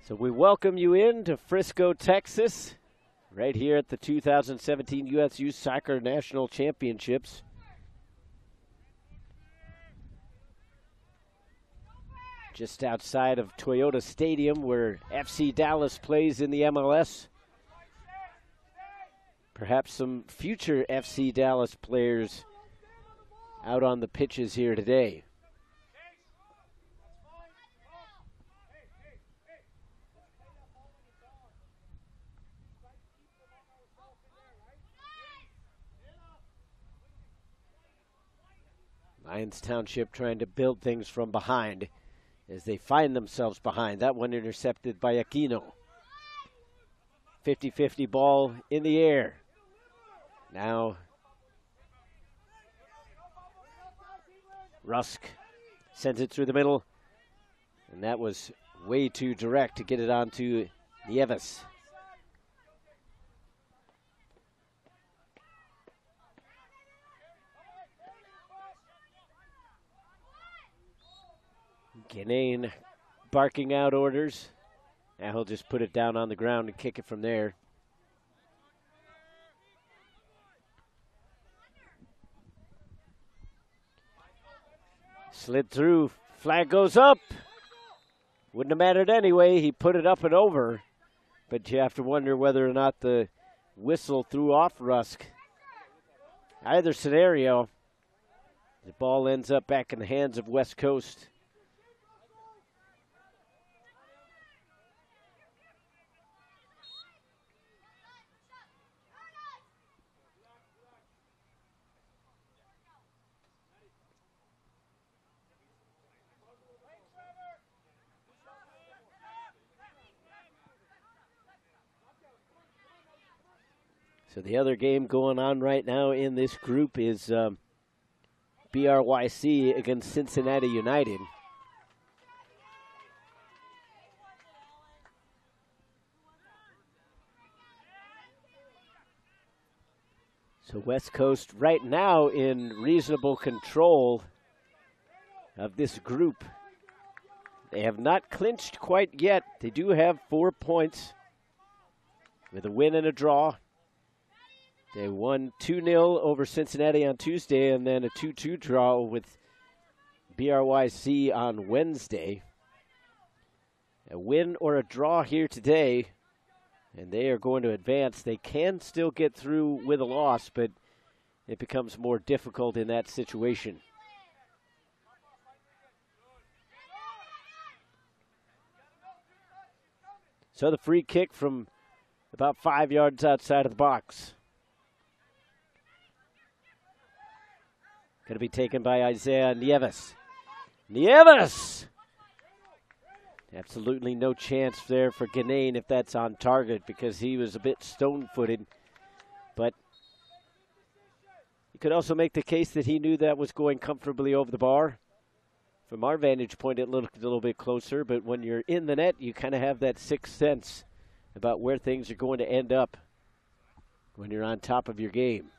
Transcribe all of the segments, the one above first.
So we welcome you into Frisco, Texas, right here at the 2017 USYS Soccer National Championships. Just outside of Toyota Stadium where FC Dallas plays in the MLS. Perhaps some future FC Dallas players out on the pitches here today. Lions Township trying to build things from behind as they find themselves behind. That one intercepted by Aquino. 50-50 ball in the air. Now Rusk sends it through the middle, and that was way too direct to get it onto Nieves. Ganane barking out orders. Now he'll just put it down on the ground and kick it from there. Slid through, flag goes up. Wouldn't have mattered anyway, he put it up and over. But you have to wonder whether or not the whistle threw off Rusk. Either scenario, the ball ends up back in the hands of West Coast. So the other game going on right now in this group is BRYC against Cincinnati United. So West Coast right now in reasonable control of this group. They have not clinched quite yet. They do have 4 points with a win and a draw. They won 2-0 over Cincinnati on Tuesday and then a 2-2 draw with BRYC on Wednesday. A win or a draw here today, and they are going to advance. They can still get through with a loss, but it becomes more difficult in that situation. So the free kick from about 5 yards outside of the box. Going to be taken by Isaiah Nieves. Nieves! Absolutely no chance there for Ganane if that's on target because he was a bit stone-footed. But you could also make the case that he knew that was going comfortably over the bar. From our vantage point, it looked a little bit closer, but when you're in the net, you kind of have that sixth sense about where things are going to end up when you're on top of your game.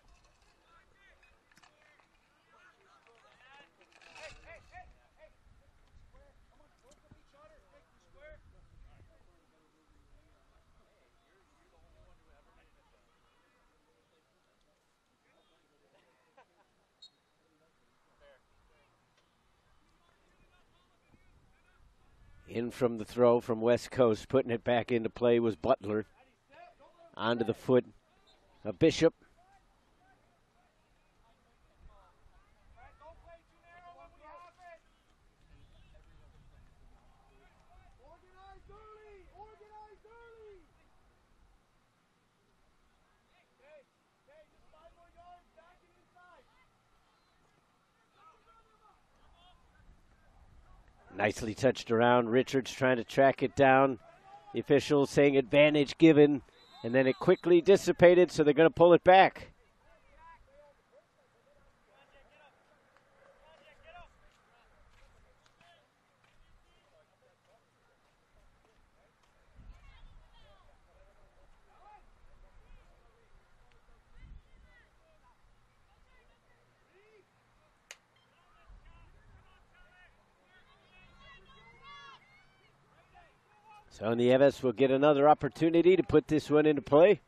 In from the throw from West Coast, putting it back into play was Butler. Onto the foot of Bishop. Nicely touched around. Richards trying to track it down. The official saying advantage given, and then it quickly dissipated, so they're going to pull it back. So Nieves will get another opportunity to put this one into play.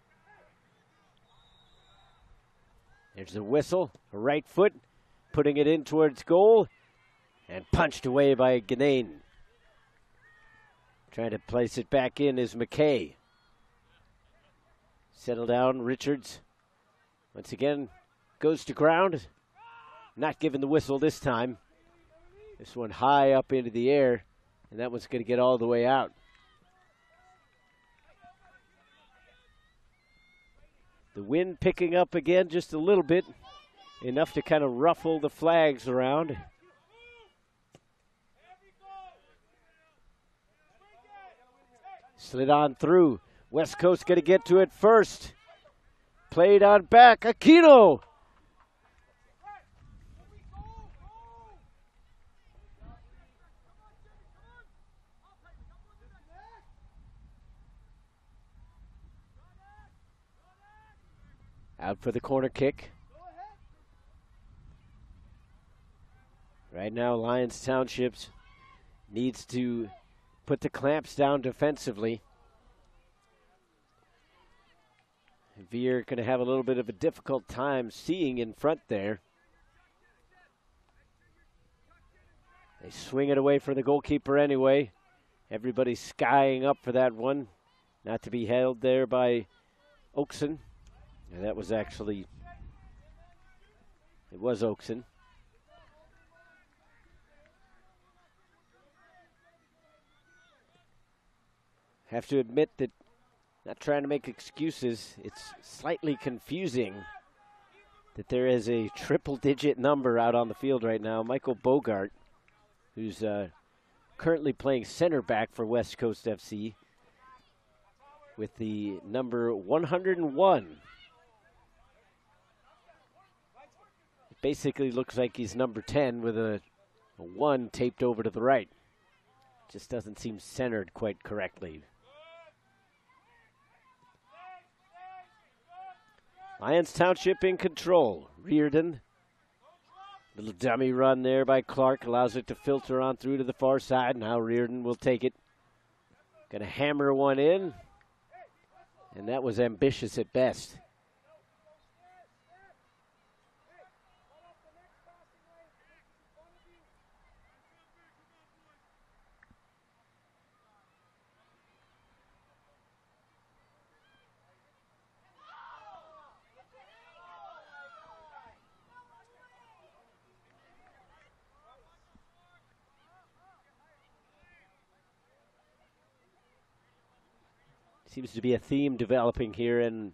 There's the whistle, a right foot, putting it in towards goal, and punched away by Ganane. Trying to place it back in is McKay. Settle down, Richards. Once again, goes to ground. Not given the whistle this time. This one high up into the air, and that one's going to get all the way out. The wind picking up again just a little bit, enough to kind of ruffle the flags around. Slid on through. West Coast going to get to it first. Played on back. Aquino. Out for the corner kick. Right now, Lyons Townships needs to put the clamps down defensively. Veer going to have a little bit of a difficult time seeing in front there. They swing it away from the goalkeeper anyway. Everybody's skying up for that one. Not to be held there by Oakson. And that was actually, it was Oakson. Have to admit that, not trying to make excuses, it's slightly confusing that there is a triple-digit number out on the field right now. Michael Bogart, who's currently playing center back for West Coast FC with the number 101. It basically looks like he's number 10 with a 1 taped over to the right. Just doesn't seem centered quite correctly. Lyons Township in control. Reardon. Little dummy run there by Clark. Allows it to filter on through to the far side. Now Reardon will take it. Gonna hammer one in. And that was ambitious at best. Seems to be a theme developing here in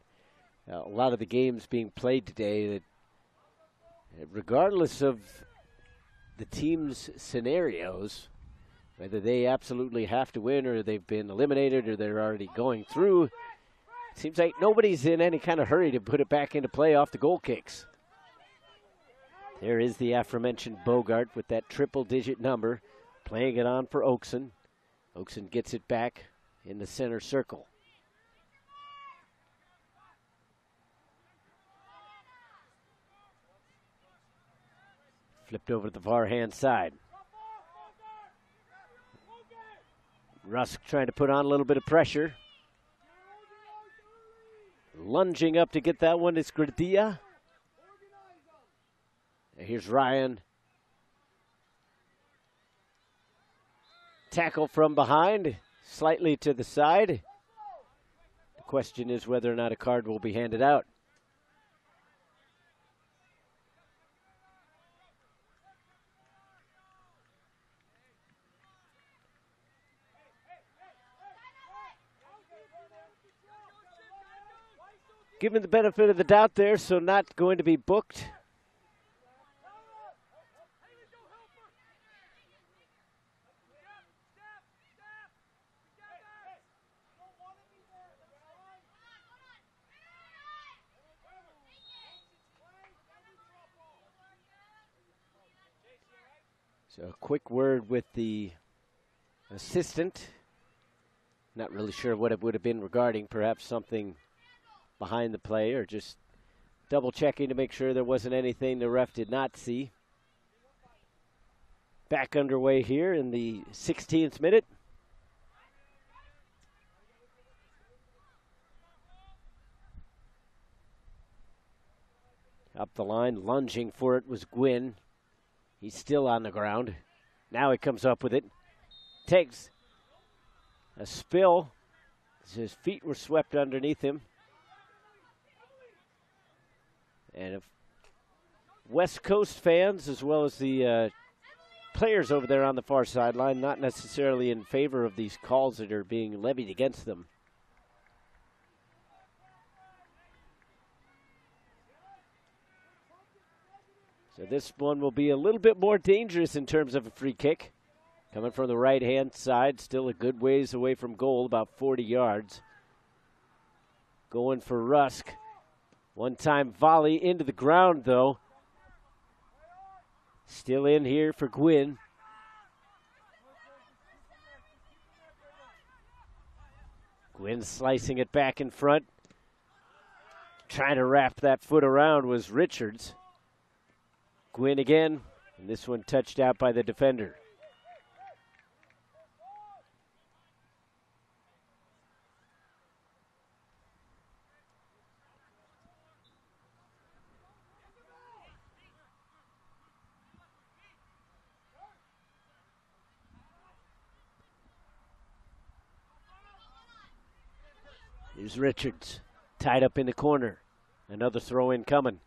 a lot of the games being played today, that regardless of the team's scenarios, whether they absolutely have to win or they've been eliminated or they're already going through, it seems like nobody's in any kind of hurry to put it back into play off the goal kicks. There is the aforementioned Bogart with that triple-digit number, playing it on for Oakson. Oakson gets it back in the center circle. Flipped over to the far hand side. Rusk trying to put on a little bit of pressure. Lunging up to get that one is Gradilla. Here's Ryan. Tackle from behind, slightly to the side. The question is whether or not a card will be handed out. Given the benefit of the doubt there, so not going to be booked. So a quick word with the assistant. Not really sure what it would have been regarding, perhaps something behind the play, or just double checking to make sure there wasn't anything the ref did not see. Back underway here in the 16th minute. Up the line, lunging for it was Gwynn. He's still on the ground. Now he comes up with it. Takes a spill. His feet were swept underneath him. And if West Coast fans, as well as the players over there on the far sideline, not necessarily in favor of these calls that are being levied against them. So this one will be a little bit more dangerous in terms of a free kick. Coming from the right-hand side, still a good ways away from goal, about 40 yards. Going for Rusk. One-time volley into the ground, though. Still in here for Gwynn. Gwynn slicing it back in front. Trying to wrap that foot around was Richards. Gwynn again, and this one touched out by the defender. Here's Richards, tied up in the corner. Another throw-in coming.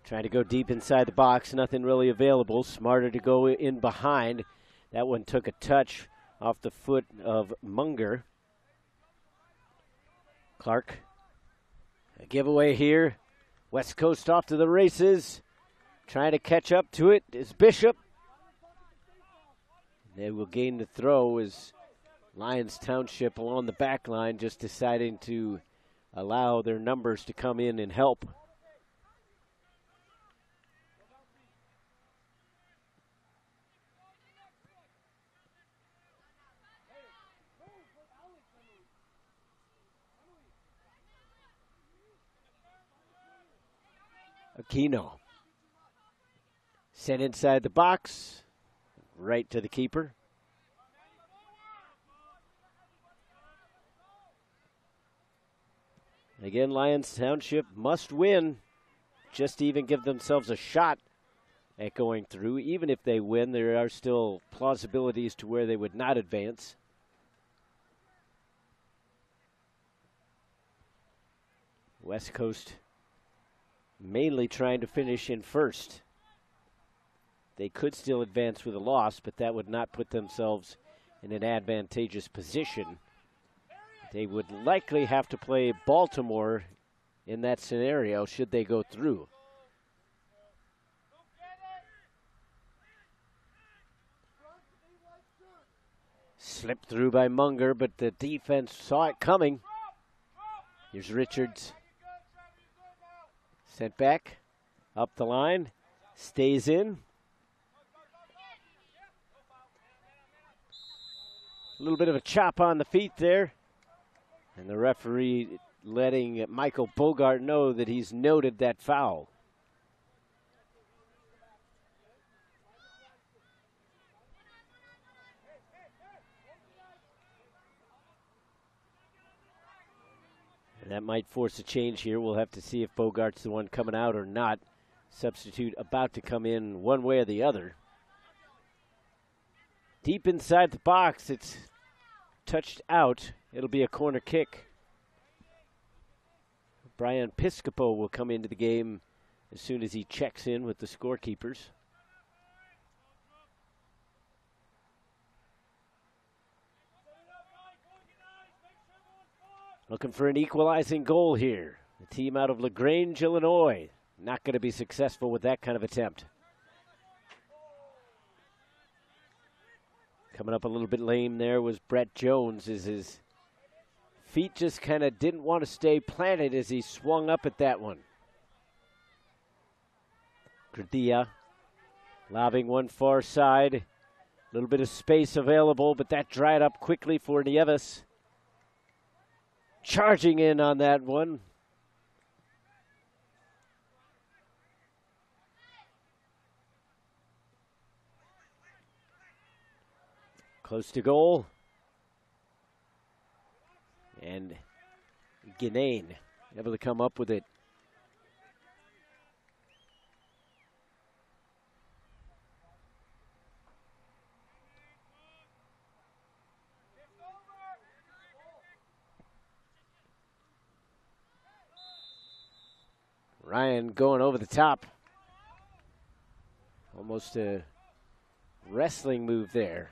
Trying to go deep inside the box, nothing really available. Smarter to go in behind. That one took a touch off the foot of Munger. Clark, a giveaway here. West Coast off to the races. Trying to catch up to it is Bishop. They will gain the throw as Lyons Township along the back line just deciding to allow their numbers to come in and help. Aquino. Sent inside the box, right to the keeper. Again, Lyons Township must win just to even give themselves a shot at going through. Even if they win, there are still plausibilities to where they would not advance. West Coast mainly trying to finish in first. They could still advance with a loss, but that would not put themselves in an advantageous position. They would likely have to play Baltimore in that scenario should they go through. Slipped through by Munger, but the defense saw it coming. Here's Richards. Sent back, up the line, stays in. A little bit of a chop on the feet there. And the referee letting Michael Bogart know that he's noted that foul. That might force a change here. We'll have to see if Bogart's the one coming out or not. Substitute about to come in one way or the other. Deep inside the box, it's touched out. It'll be a corner kick. Brian Piscopo will come into the game as soon as he checks in with the scorekeepers. Looking for an equalizing goal here. The team out of LaGrange, Illinois. Not going to be successful with that kind of attempt. Coming up a little bit lame there was Brett Jones as his feet just kind of didn't want to stay planted as he swung up at that one. Gradilla lobbing one far side. A little bit of space available, but that dried up quickly for Nieves. Charging in on that one. Close to goal. And Guinane able to come up with it. Ryan going over the top. Almost a wrestling move there.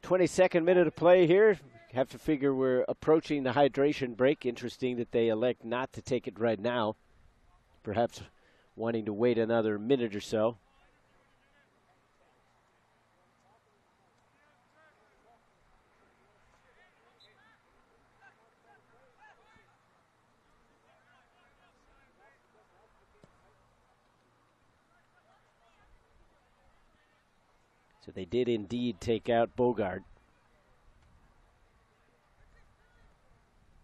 22nd minute of play here. Have to figure we're approaching the hydration break. Interesting that they elect not to take it right now. Perhaps wanting to wait another minute or so. So they did indeed take out Bogart.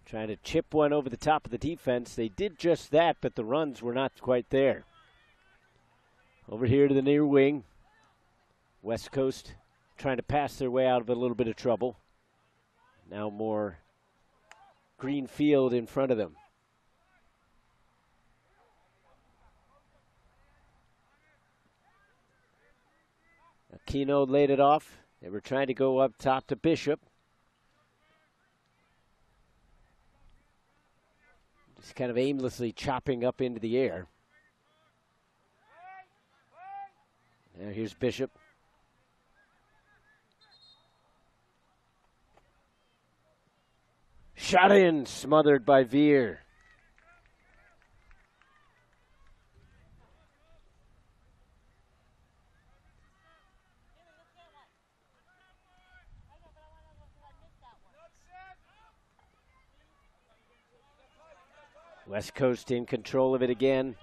Trying to chip one over the top of the defense. They did just that, but the runs were not quite there. Over here to the near wing. West Coast trying to pass their way out of a little bit of trouble. Now more green field in front of them. Aquino laid it off. They were trying to go up top to Bishop. Just kind of aimlessly chopping up into the air. Now here's Bishop. Shot in, smothered by Veer. West Coast in control of it again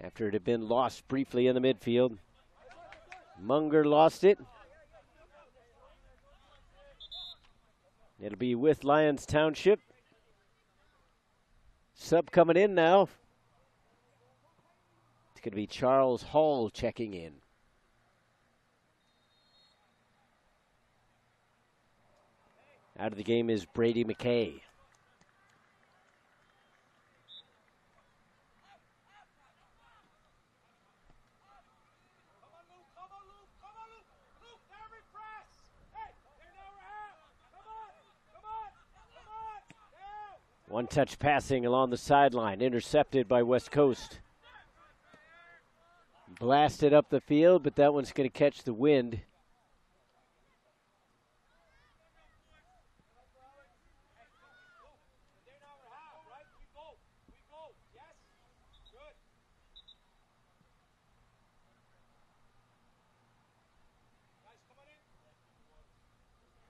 after it had been lost briefly in the midfield. Munger lost it. It'll be with Lyons Township. Sub coming in now. It's going to be Charles Hall checking in. Out of the game is Brady McKay. One touch passing along the sideline, intercepted by West Coast. Blasted up the field, but that one's going to catch the wind.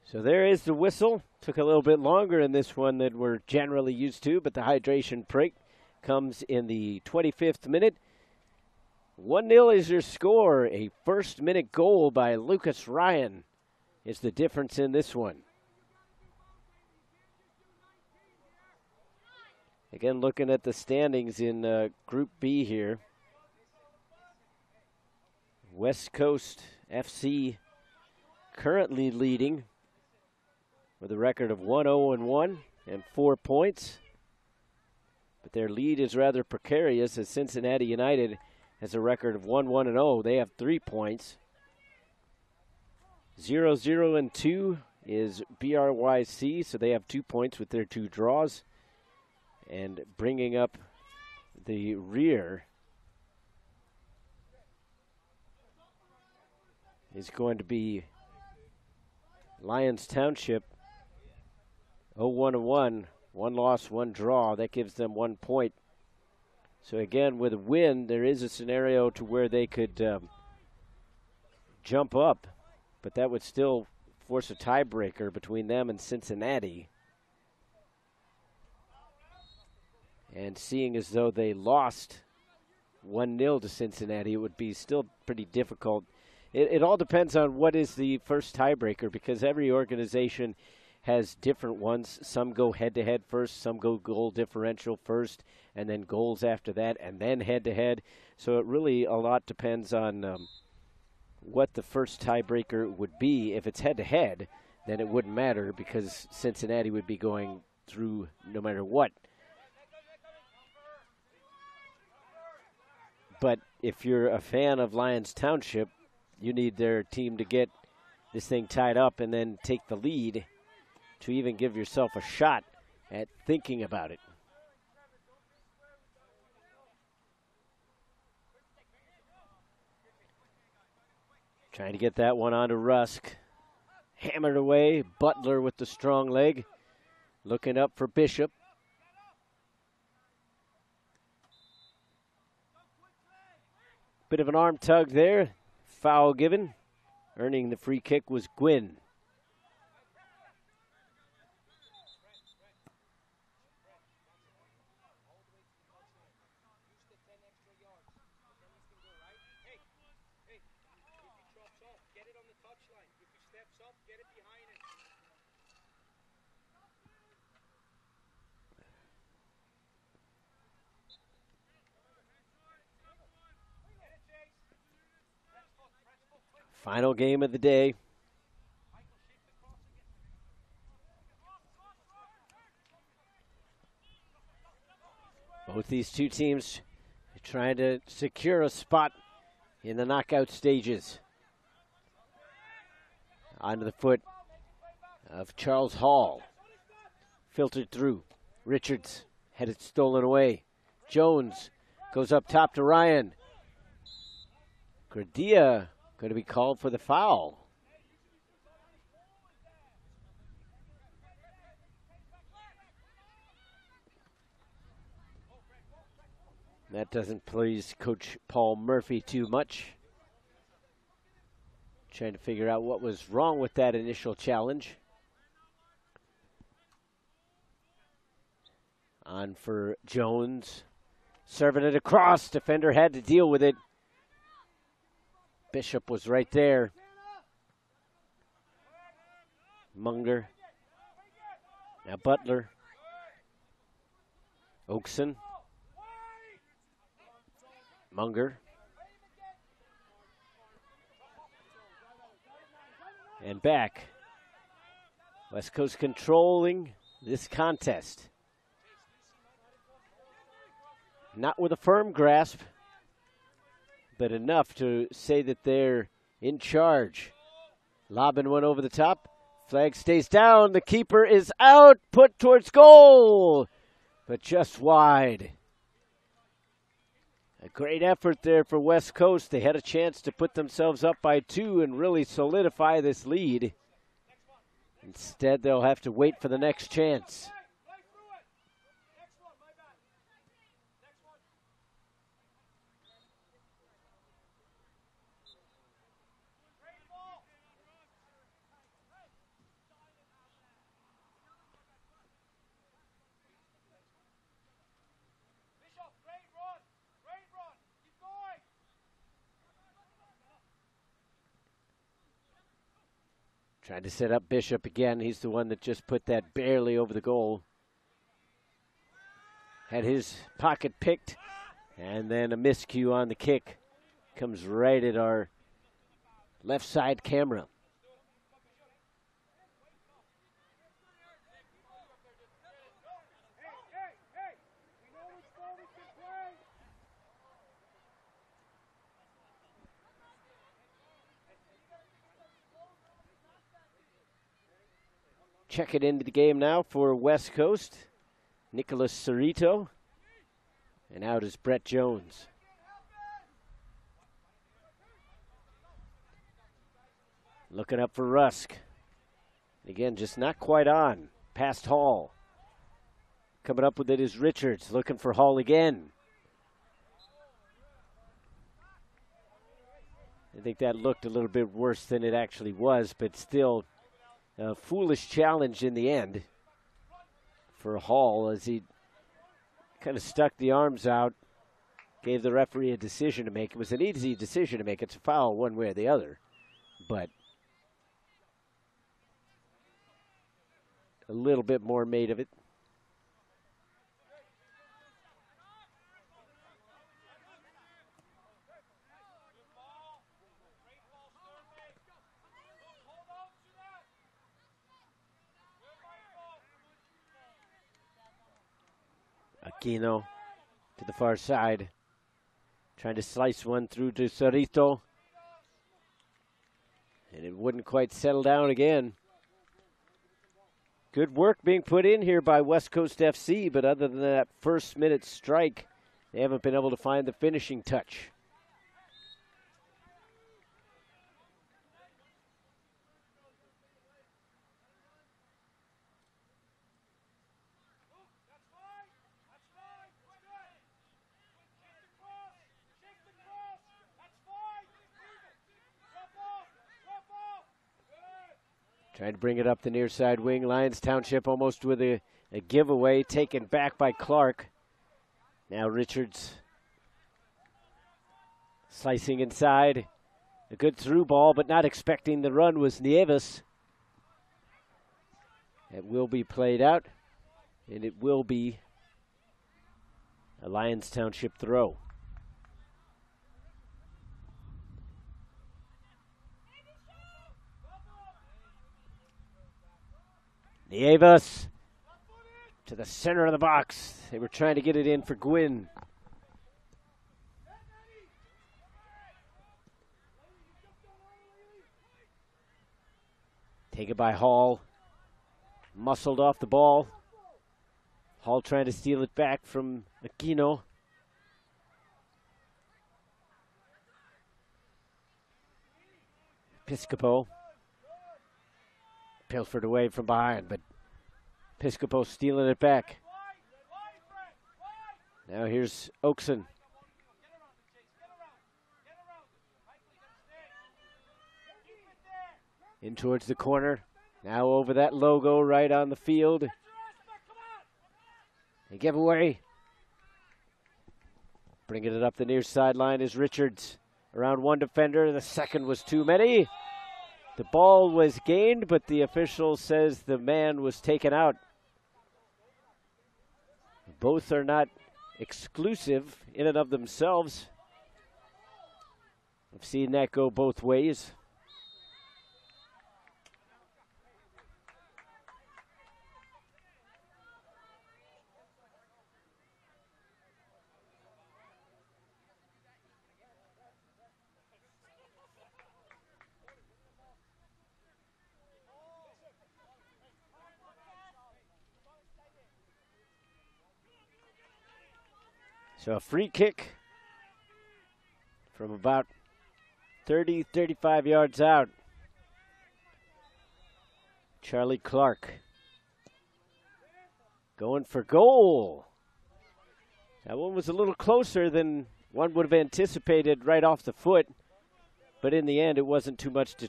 So there is the whistle. Took a little bit longer in this one than we're generally used to, but the hydration break comes in the 25th minute. 1-0 is your score. A first-minute goal by Lucas Ryan is the difference in this one. Again, looking at the standings in Group B here. West Coast FC currently leading with a record of 1-0-1 and 4 points. But their lead is rather precarious as Cincinnati United has a record of 1-1-0. They have 3 points. 0-0-2 is BRYC, so they have 2 points with their 2 draws. And bringing up the rear is going to be Lyons Township. 0-1-1, 1 loss, 1 draw. That gives them 1 point. So again, with a win, there is a scenario to where they could jump up, but that would still force a tiebreaker between them and Cincinnati. And seeing as though they lost 1-0 to Cincinnati, it would be still pretty difficult. It all depends on what is the first tiebreaker, because every organization has different ones. Some go head-to-head first, some go goal differential first, and then goals after that, and then head-to-head. So it really a lot depends on what the first tiebreaker would be. If it's head-to-head, then it wouldn't matter because Cincinnati would be going through no matter what. But if you're a fan of Lyons Township, you need their team to get this thing tied up and then take the lead to even give yourself a shot at thinking about it. Trying to get that one onto Rusk. Hammered away. Butler with the strong leg. Looking up for Bishop. Bit of an arm tug there. Foul given. Earning the free kick was Gwynn. Final game of the day. Both these two teams are trying to secure a spot in the knockout stages. Onto the foot of Charles Hall. Filtered through. Richards had it stolen away. Jones goes up top to Ryan. Gradia going to be called for the foul. That doesn't please Coach Paul Murphy too much. Trying to figure out what was wrong with that initial challenge. On for Jones. Serving it across. Defender had to deal with it. Bishop was right there. Munger. Now Butler. Oakson. Munger. And back. West Coast controlling this contest. Not with a firm grasp, but enough to say that they're in charge. Lobbing one over the top. Flag stays down. The keeper is out. Put towards goal, but just wide. A great effort there for West Coast. They had a chance to put themselves up by 2 and really solidify this lead. Instead, they'll have to wait for the next chance. Trying to set up Bishop again. He's the one that just put that barely over the goal. Had his pocket picked, and then a miscue on the kick. Comes right at our left side camera. Check it into the game now for West Coast. Nicholas Cerrito. And out is Brett Jones. Looking up for Rusk. Again, just not quite on. Past Hall. Coming up with it is Richards. Looking for Hall again. I think that looked a little bit worse than it actually was, but still a foolish challenge in the end for Hall as he kind of stuck the arms out, gave the referee a decision to make. It was an easy decision to make. It's a foul one way or the other, but a little bit more made of it. Aquino to the far side, trying to slice one through to Cerrito. And it wouldn't quite settle down again. Good work being put in here by West Coast FC, but other than that first minute strike, they haven't been able to find the finishing touch. Trying to bring it up the near side wing. Lions Township almost with a giveaway, taken back by Clark. Now Richards slicing inside. A good through ball, but not expecting the run was Nieves. It will be played out, and it will be a Lions Township throw. Nieves to the center of the box. They were trying to get it in for Gwynn. Taken by Hall. Muscled off the ball. Hall trying to steal it back from Aquino. Piscopo. Pilfered away from behind, but Piscopo stealing it back. Now here's Oakson. In towards the corner. Now over that logo right on the field. A giveaway. Bringing it up the near sideline is Richards. Around one defender. The second was too many. The ball was gained, but the official says the man was taken out. Both are not exclusive in and of themselves. I've seen that go both ways. So a free kick from about 30, 35 yards out. Charlie Clark going for goal. That one was a little closer than one would have anticipated right off the foot, but in the end it wasn't too much to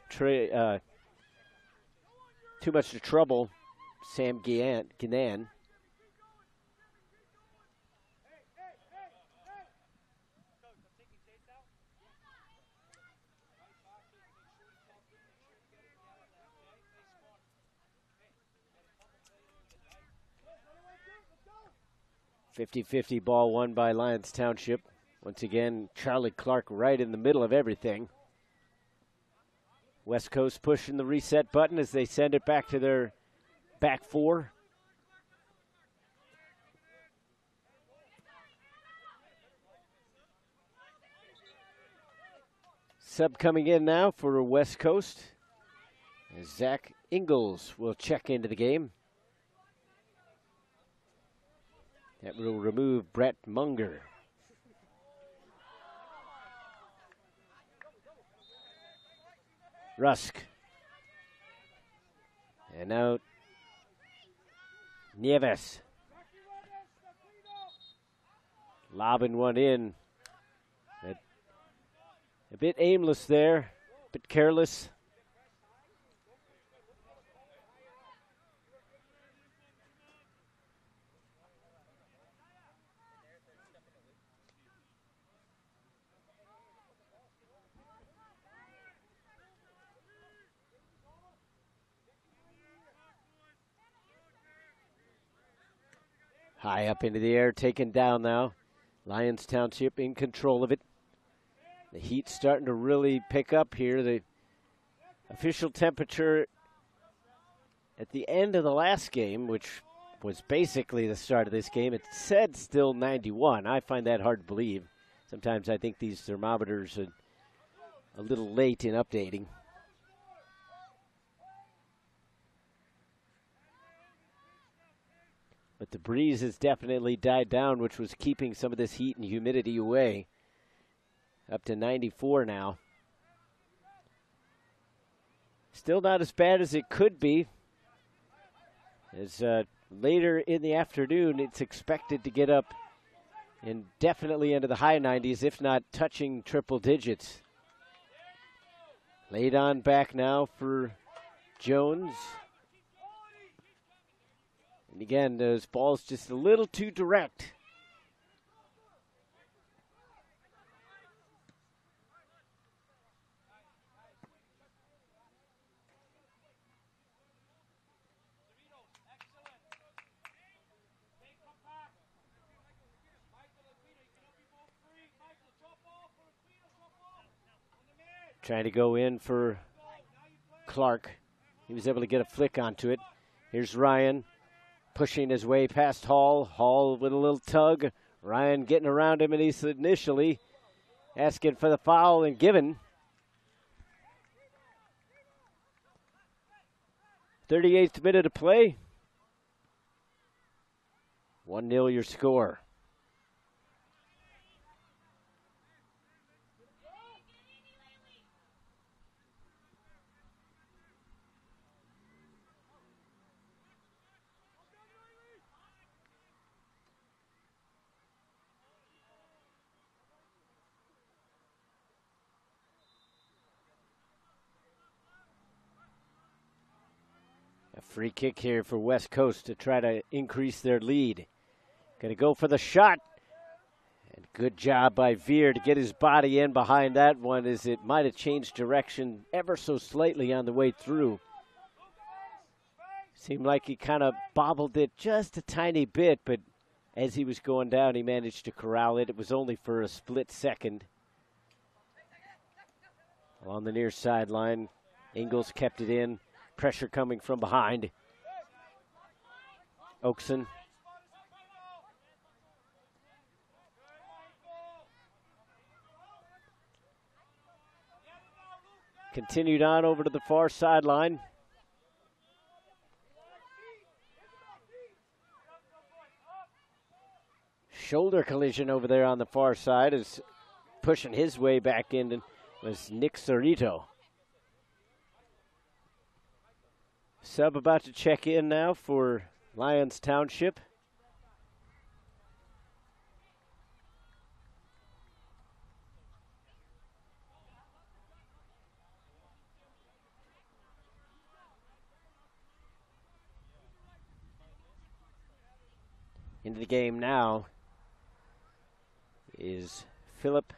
trouble Sam Guinan. .50-50 ball won by Lions Township. Once again, Charlie Clark right in the middle of everything. West Coast pushing the reset button as they send it back to their back four. Sub coming in now for West Coast. As Zach Ingalls will check into the game. That will remove Brett Munger. Rusk. And now Nieves. Lobbing one in. A bit aimless there, a bit careless. High up into the air, taken down now. Lyons Township in control of it. The heat's starting to really pick up here. The official temperature at the end of the last game, which was basically the start of this game, it said still 91. I find that hard to believe. Sometimes I think these thermometers are a little late in updating. But the breeze has definitely died down, which was keeping some of this heat and humidity away. Up to 94 now. Still not as bad as it could be. As later in the afternoon, it's expected to get up and definitely into the high 90s, if not touching triple digits. Laid on back now for Jones. And again, those balls just a little too direct. Trying to go in for Clark. He was able to get a flick onto it. Here's Ryan pushing his way past Hall. Hall with a little tug. Ryan getting around him, and he's initially asking for the foul and given. 38th minute of play. 1-0 your score. A free kick here for West Coast to try to increase their lead. Going to go for the shot. And good job by Veer to get his body in behind that one, as it might have changed direction ever so slightly on the way through. Seemed like he kind of bobbled it just a tiny bit, but as he was going down, he managed to corral it. It was only for a split second. On the near sideline, Ingles kept it in. Pressure coming from behind. Oakson. Continued on over to the far sideline. Shoulder collision over there on the far side, is pushing his way back in, and was Nick Cerrito. Sub about to check in now for Lyons Township. Into the game now is Philip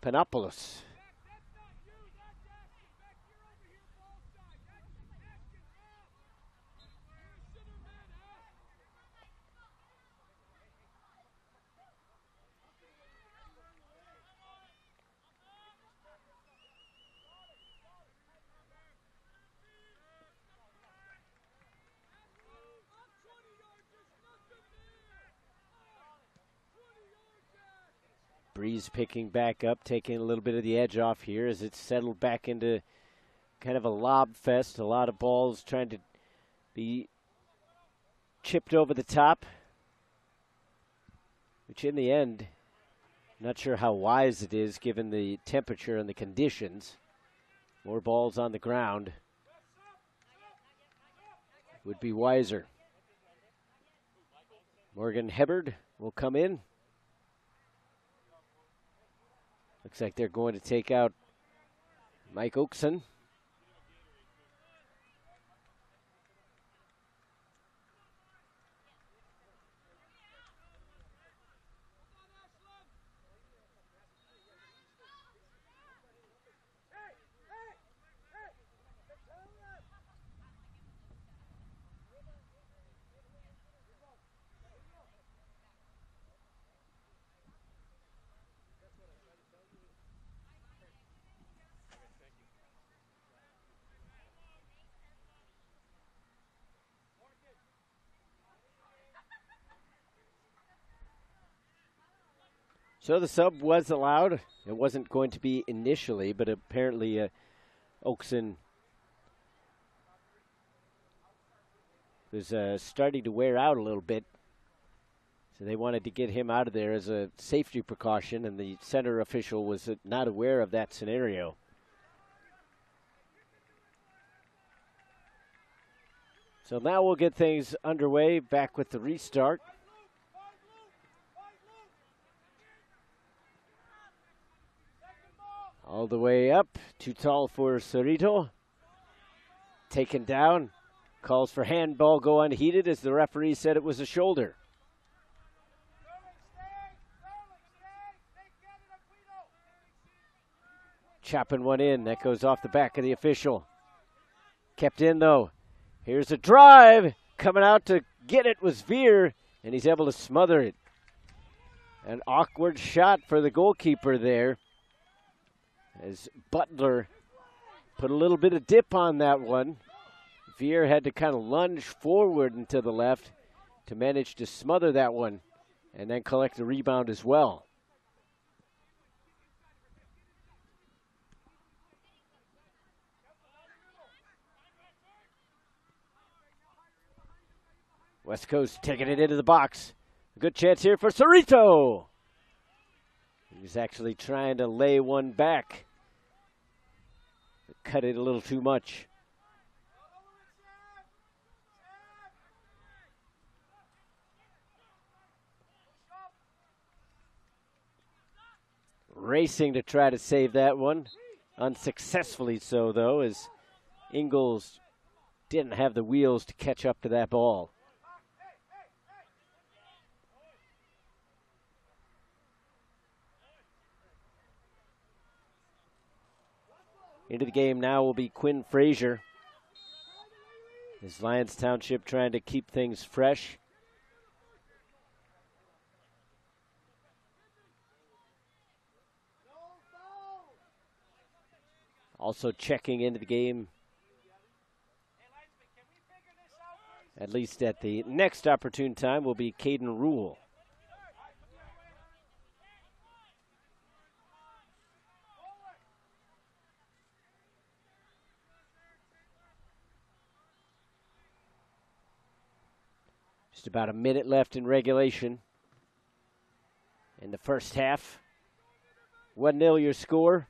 Panopoulos. Breeze picking back up, taking a little bit of the edge off here as it's settled back into kind of a lob fest. A lot of balls trying to be chipped over the top, which in the end, not sure how wise it is given the temperature and the conditions. More balls on the ground would be wiser. Morgan Hebbard will come in. Looks like they're going to take out Mike Oakson. So the sub was allowed. It wasn't going to be initially, but apparently Oakson was starting to wear out a little bit. So they wanted to get him out of there as a safety precaution, and the center official was not aware of that scenario. So now we'll get things underway, back with the restart. All the way up, too tall for Cerrito. Taken down, calls for handball, go unheeded as the referee said it was a shoulder. Chopping one in, that goes off the back of the official. Kept in though. Here's a drive, coming out to get it was Veer, and he's able to smother it. An awkward shot for the goalkeeper there, as Butler put a little bit of dip on that one. Veer had to kind of lunge forward and to the left to manage to smother that one and then collect the rebound as well. West Coast taking it into the box. A good chance here for Cerrito. He's actually trying to lay one back. Cut it a little too much. Racing to try to save that one. Unsuccessfully so, though, as Ingles didn't have the wheels to catch up to that ball. Into the game now will be Quinn Frazier. As Lyons Township trying to keep things fresh. Also checking into the game, at least at the next opportune time, will be Caden Rule. Just about a minute left in regulation in the first half. 1-0 your score.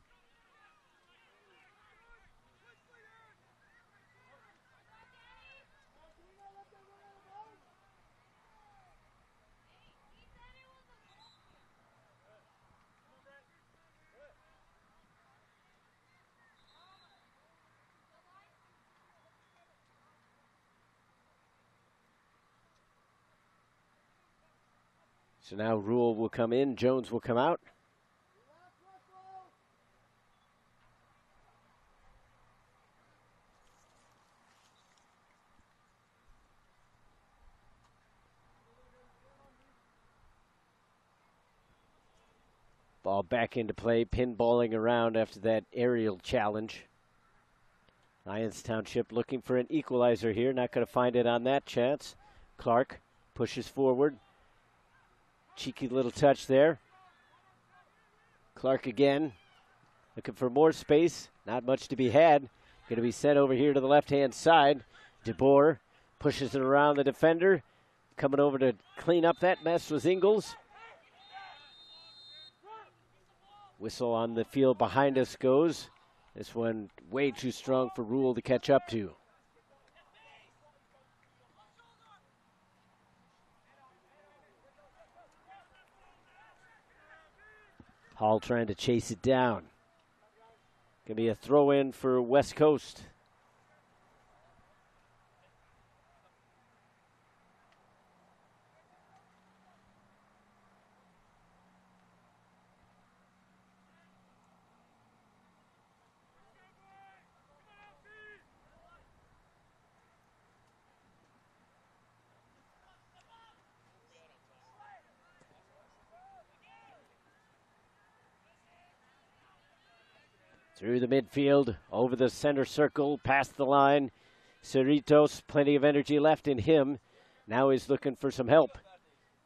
So now Rule will come in, Jones will come out. Ball back into play, pinballing around after that aerial challenge. Lyons Township looking for an equalizer here, not going to find it on that chance. Clark pushes forward. Cheeky little touch there. Clark again, looking for more space. Not much to be had. Going to be sent over here to the left-hand side. DeBoer pushes it around the defender. Coming over to clean up that mess was Ingles. Whistle on the field behind us goes. This one way too strong for Rule to catch up to. Hall trying to chase it down. Gonna be a throw in for West Coast. Through the midfield, over the center circle, past the line. Cerritos, plenty of energy left in him. Now he's looking for some help.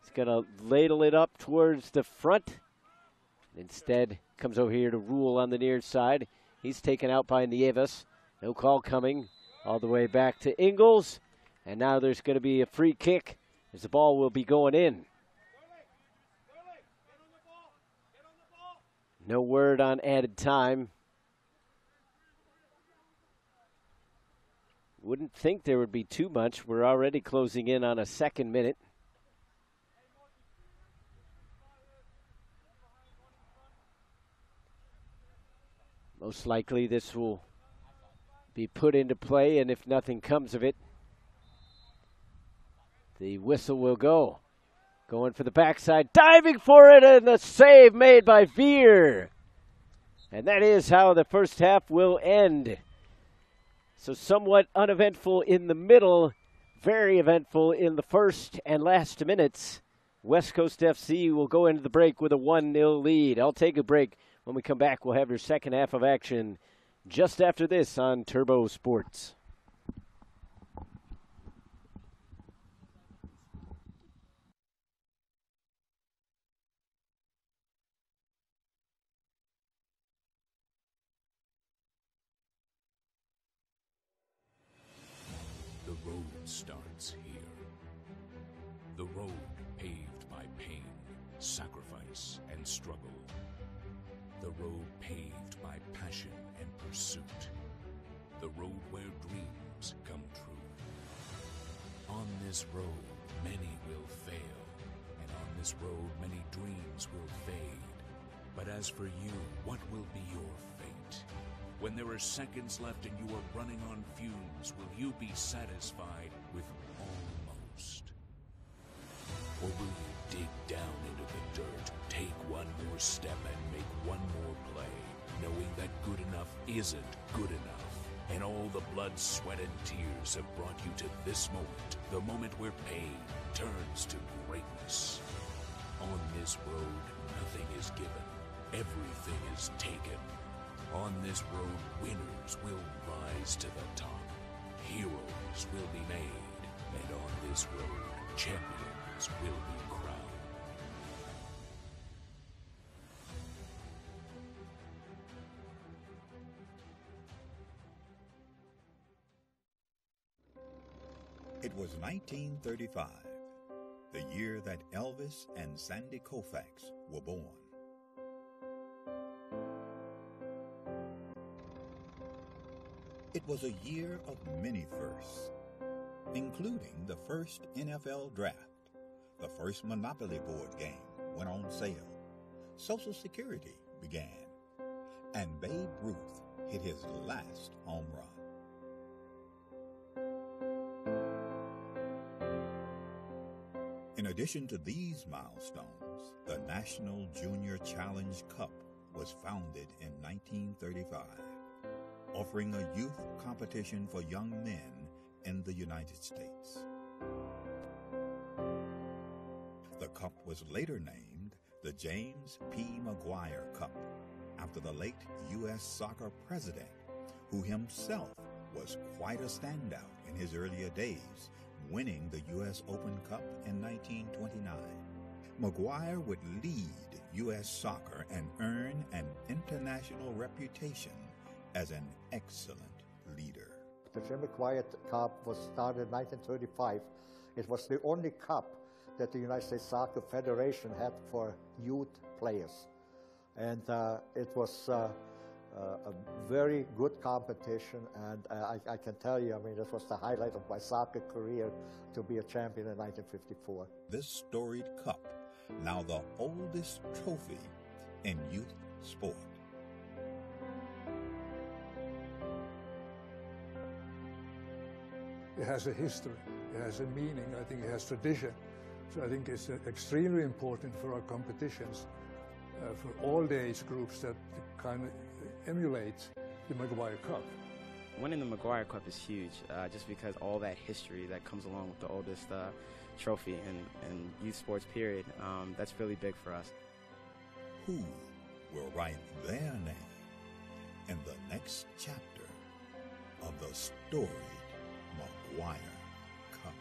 He's going to ladle it up towards the front. Instead, comes over here to Rule on the near side. He's taken out by Nieves. No call coming all the way back to Ingles. And now there's going to be a free kick as the ball will be going in. No word on added time. Wouldn't think there would be too much. We're already closing in on a second minute. Most likely this will be put into play, and if nothing comes of it, the whistle will go. Going for the backside, diving for it, and the save made by Veer. And that is how the first half will end. So somewhat uneventful in the middle, very eventful in the first and last minutes. West Coast FC will go into the break with a 1-0 lead. I'll take a break. When we come back, we'll have your second half of action just after this on Turbo Sports. The road starts here. The road paved by pain, sacrifice, and struggle. The road paved by passion and pursuit. The road where dreams come true. On this road, many will fail, and on this road, many dreams will fade. But as for you, what will be your fate? When there are seconds left and you are running on fumes, will you be satisfied with almost? Or will you dig down into the dirt, take one more step and make one more play, knowing that good enough isn't good enough, and all the blood, sweat, and tears have brought you to this moment, the moment where pain turns to greatness. On this road, nothing is given, everything is taken. On this road, winners will rise to the top, heroes will be made, and on this road, champions will be crowned. It was 1935, the year that Elvis and Sandy Koufax were born. It was a year of many firsts, including the first NFL draft, the first Monopoly board game went on sale, Social Security began, and Babe Ruth hit his last home run. In addition to these milestones, the National Junior Challenge Cup was founded in 1935, offering a youth competition for young men in the United States. The cup was later named the James P. McGuire Cup, after the late U.S. soccer president, who himself was quite a standout in his earlier days, winning the U.S. Open Cup in 1929. McGuire would lead U.S. soccer and earn an international reputation as an excellent leader. The Jim McGuire Cup was started in 1935. It was the only cup that the United States Soccer Federation had for youth players. And it was a very good competition, and I can tell you, I mean, this was the highlight of my soccer career, to be a champion in 1954. This storied cup, now the oldest trophy in youth sport. It has a history, it has a meaning, I think it has tradition. So I think it's extremely important for our competitions, for all the age groups, that kind of emulate the McGuire Cup. Winning the McGuire Cup is huge, just because all that history that comes along with the oldest trophy in youth sports period. That's really big for us. Who will write their name in the next chapter of the storied McGuire Cup?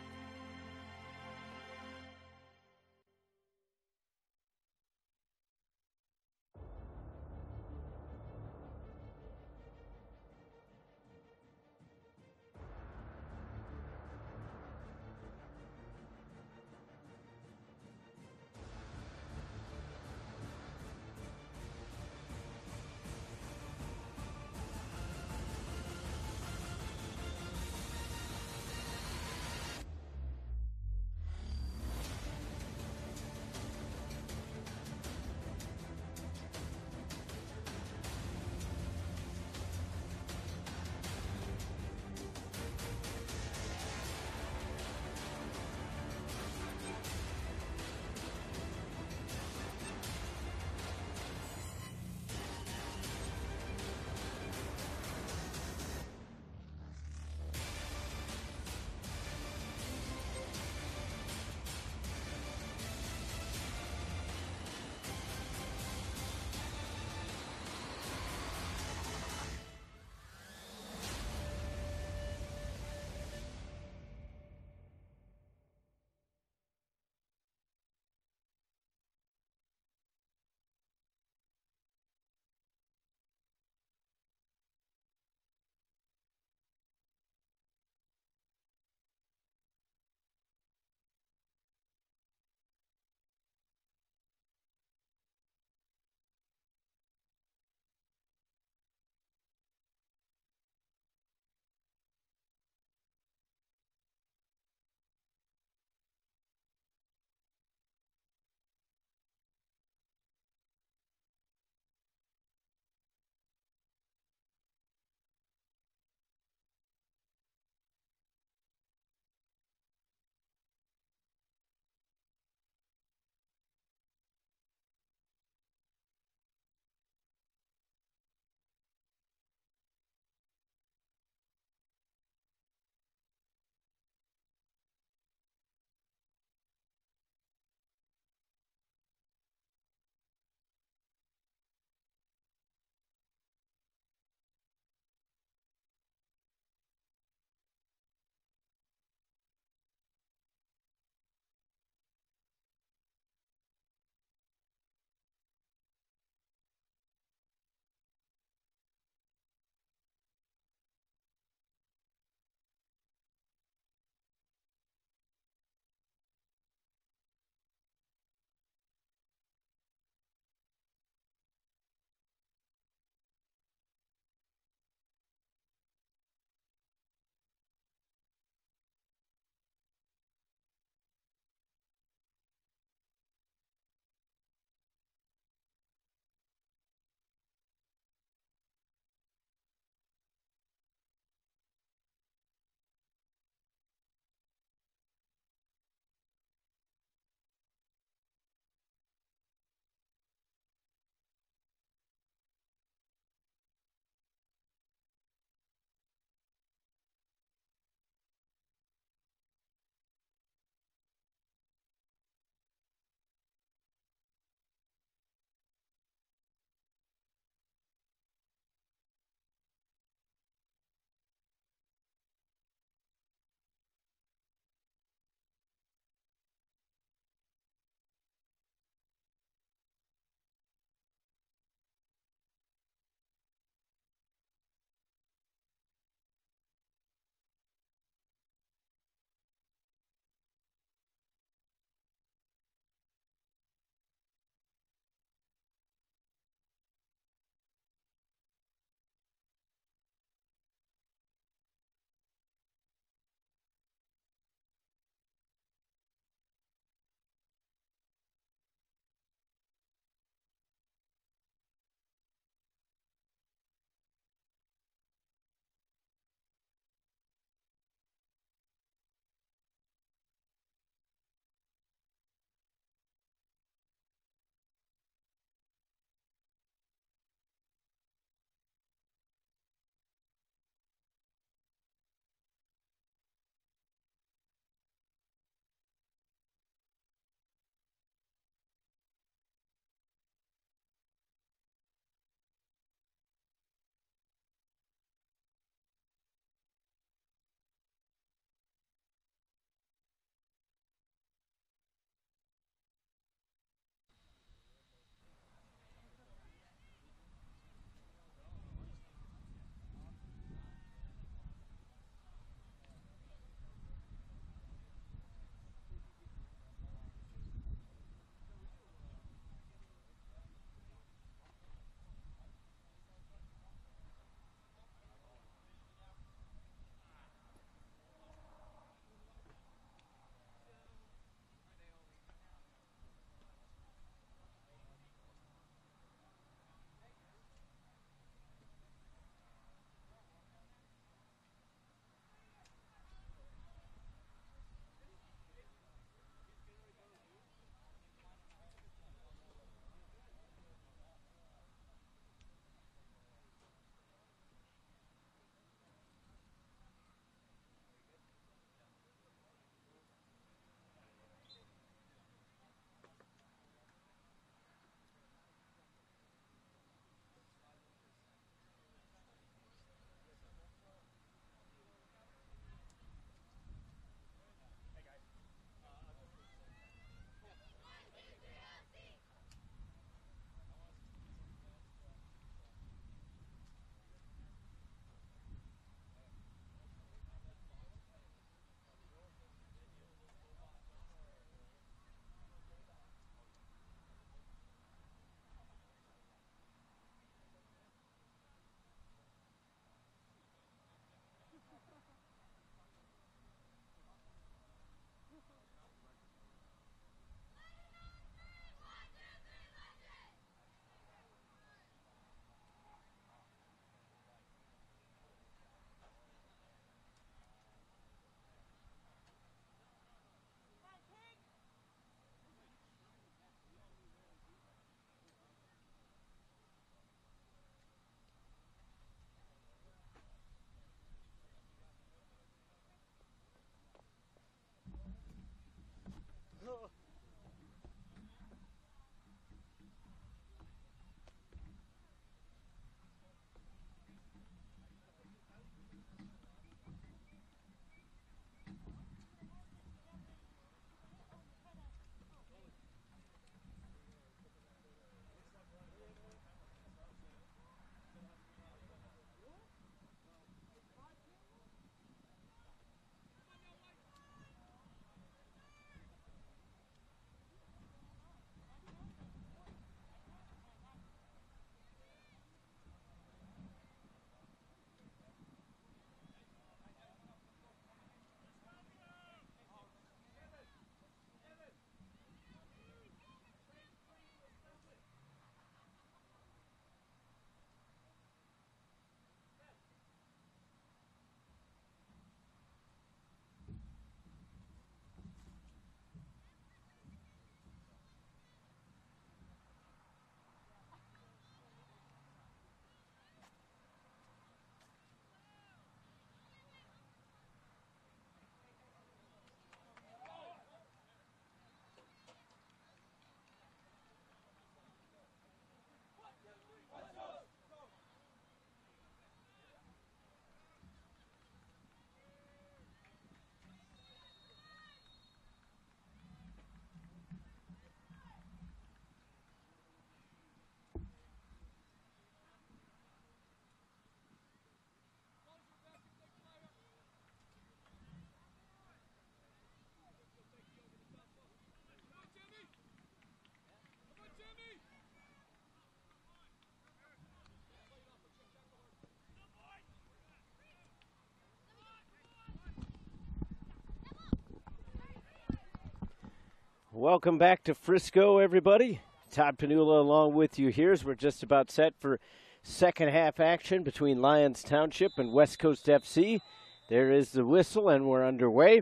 Welcome back to Frisco, everybody. Todd Panula along with you here as we're just about set for second half action between Lyons Township and West Coast FC. There is the whistle, and we're underway.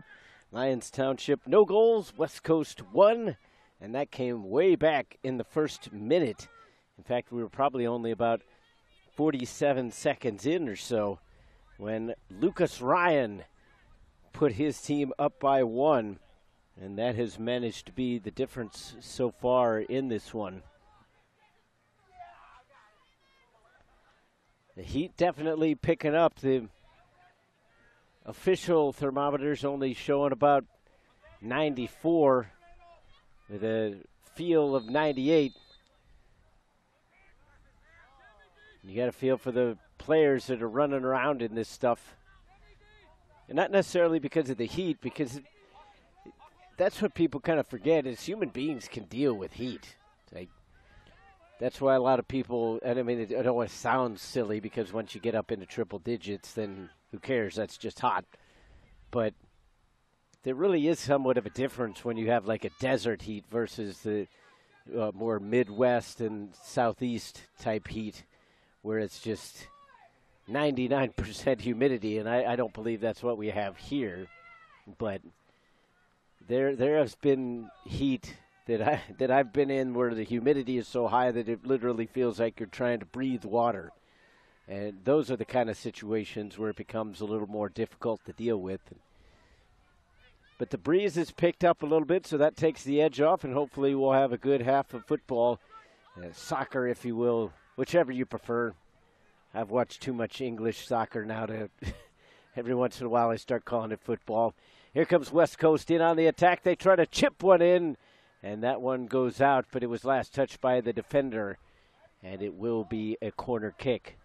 Lyons Township, no goals. West Coast 1, and that came way back in the first minute. In fact, we were probably only about 47 seconds in or so when Lucas Ryan put his team up by 1. And that has managed to be the difference so far in this one. The heat definitely picking up. The official thermometers only showing about 94 with a feel of 98. You got to feel for the players that are running around in this stuff. And not necessarily because of the heat, because that's what people kind of forget is human beings can deal with heat. Like, that's why a lot of people, and I mean, it always sounds silly because once you get up into triple digits, then who cares? That's just hot. But there really is somewhat of a difference when you have like a desert heat versus the more Midwest and Southeast type heat where it's just 99% humidity, and I don't believe that's what we have here. But There has been heat that I've been in where the humidity is so high that it literally feels like you're trying to breathe water. And those are the kind of situations where it becomes a little more difficult to deal with. But the breeze has picked up a little bit, so that takes the edge off, and hopefully we'll have a good half of football, soccer, if you will, whichever you prefer. I've watched too much English soccer now to every once in a while I start calling it football. Here comes West Coast in on the attack. They try to chip one in, and that one goes out, but it was last touched by the defender, and it will be a corner kick.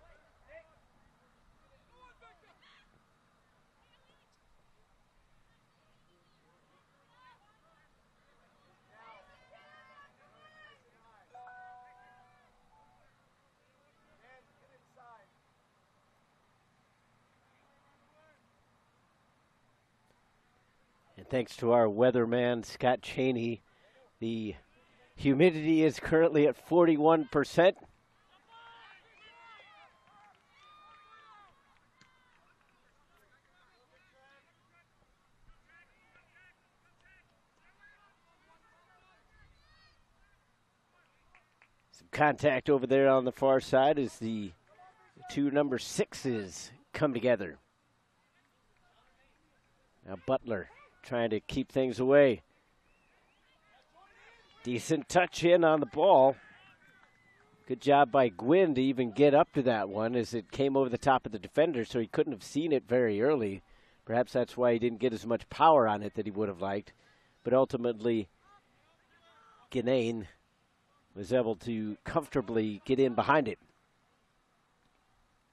And thanks to our weatherman, Scott Cheney, the humidity is currently at 41%. Some contact over there on the far side as the two number 6s come together. Now Butler trying to keep things away. Decent touch in on the ball. Good job by Gwynn to even get up to that one as it came over the top of the defender, so he couldn't have seen it very early. Perhaps that's why he didn't get as much power on it that he would have liked. But ultimately, Ganane was able to comfortably get in behind it.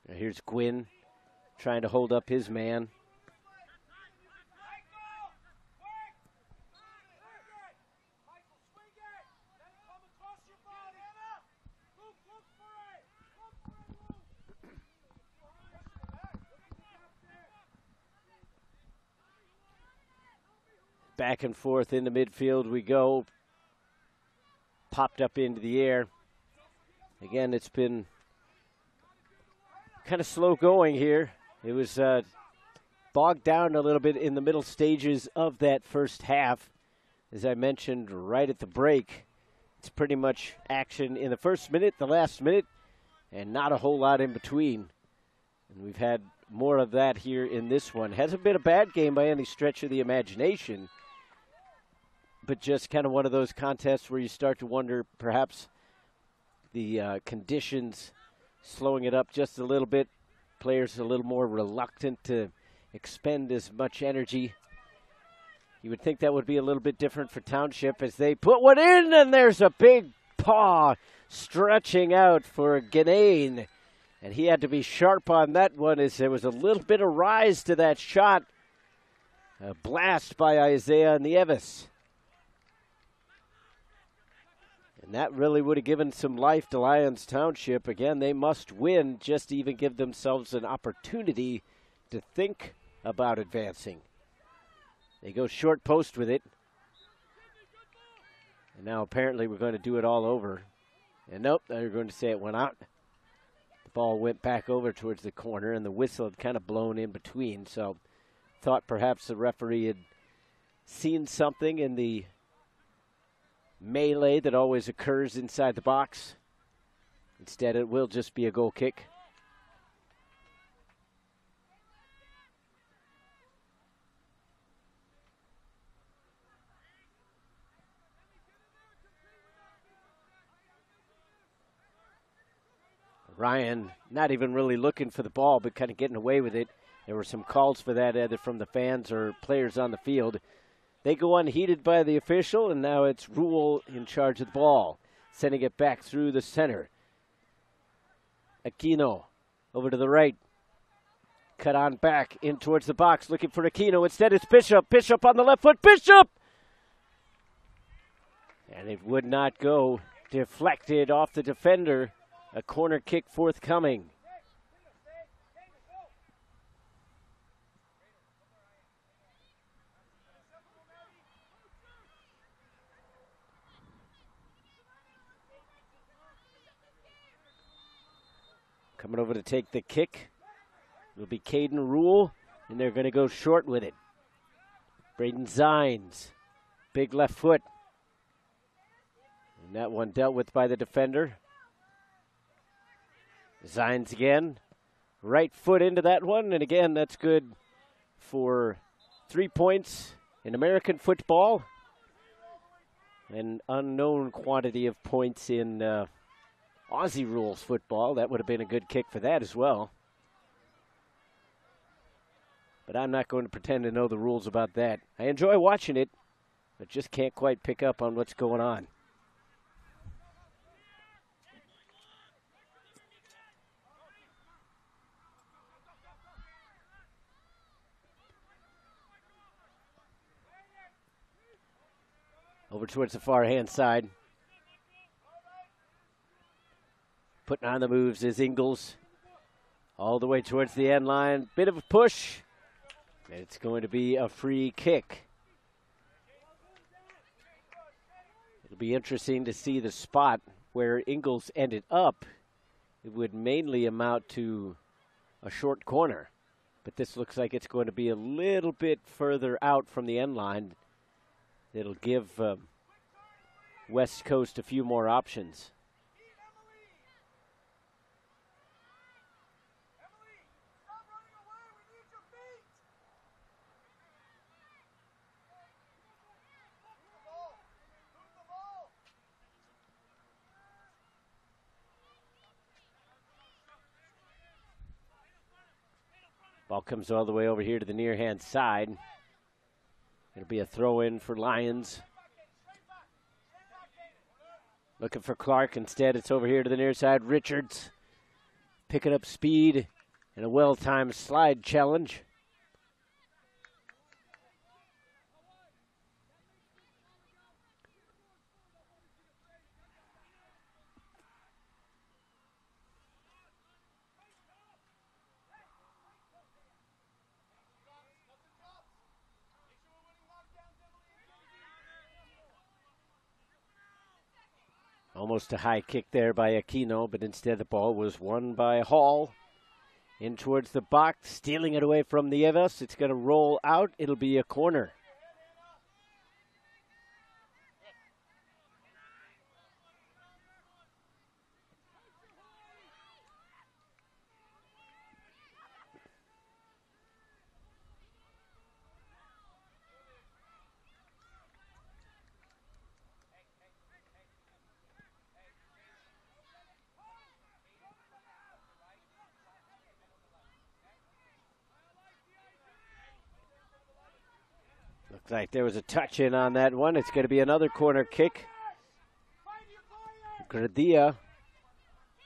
Now here's Gwynn trying to hold up his man. Back and forth in the midfield we go. Popped up into the air. Again, it's been kind of slow going here. It was bogged down a little bit in the middle stages of that first half. As I mentioned right at the break, it's pretty much action in the first minute, the last minute, and not a whole lot in between. And we've had more of that here in this one. Hasn't been a bad game by any stretch of the imagination, but just kind of one of those contests where you start to wonder perhaps the conditions slowing it up just a little bit. Players a little more reluctant to expend as much energy. You would think that would be a little bit different for Township as they put one in, and there's a big paw stretching out for Ganane. And he had to be sharp on that one as there was a little bit of rise to that shot. A blast by Isaiah Nieves. And that really would have given some life to Lyons Township. Again, they must win just to even give themselves an opportunity to think about advancing. They go short post with it. And now apparently we're going to do it all over. And nope, they're going to say it went out. The ball went back over towards the corner, and the whistle had kind of blown in between. So thought perhaps the referee had seen something in the melee that always occurs inside the box. Instead, it will just be a goal kick. Ryan not even really looking for the ball, but kind of getting away with it. There were some calls for that either from the fans or players on the field. They go unheeded by the official, and now it's Rule in charge of the ball, sending it back through the center. Aquino over to the right. Cut on back in towards the box, looking for Aquino. Instead, it's Bishop. Bishop on the left foot. Bishop! And it would not go. Deflected off the defender. A corner kick forthcoming. Coming over to take the kick. It'll be Caden Rule, and they're going to go short with it. Braden Zines, big left foot. And that one dealt with by the defender. Zines again, right foot into that one, and again, that's good for 3 points in American football. An unknown quantity of points in Aussie rules football. That would have been a good kick for that as well. But I'm not going to pretend to know the rules about that. I enjoy watching it, but just can't quite pick up on what's going on. Over towards the far-hand side. Putting on the moves is Ingles. All the way towards the end line. Bit of a push. It's going to be a free kick. It'll be interesting to see the spot where Ingles ended up. It would mainly amount to a short corner. But this looks like it's going to be a little bit further out from the end line. It'll give West Coast a few more options. Ball comes all the way over here to the near-hand side. It'll be a throw-in for Lions. Looking for Clark. Instead, it's over here to the near side. Richards picking up speed and a well-timed slide challenge. Almost a high kick there by Aquino, but instead the ball was won by Hall. In towards the box, stealing it away from Nieves. It's going to roll out. It'll be a corner. Looks like there was a touch in on that one. It's going to be another corner kick. Gradia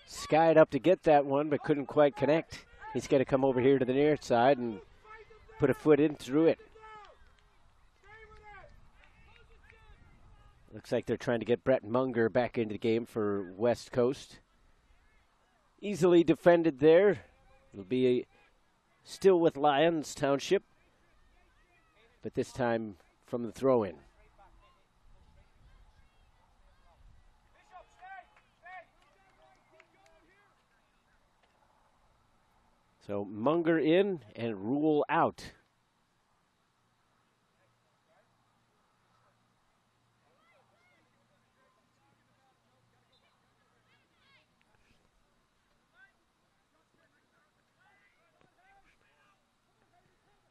skied up to get that one, but couldn't quite connect. He's going to come over here to the near side and put a foot in through it. Looks like they're trying to get Brett Munger back into the game for West Coast. Easily defended there. It'll be still with Lions Township, but this time from the throw-in. So Munger in and Rule out.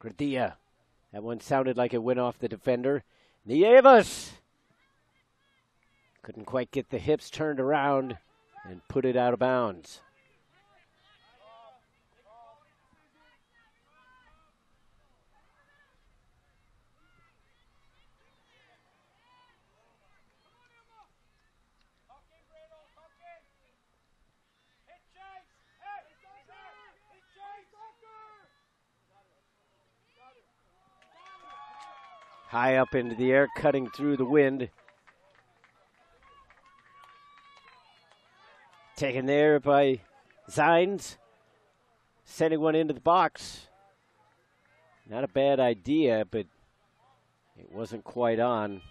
Gradilla. That one sounded like it went off the defender. Nieves couldn't quite get the hips turned around and put it out of bounds. High up into the air, cutting through the wind. Taken there by Zines. Sending one into the box. Not a bad idea, but it wasn't quite on.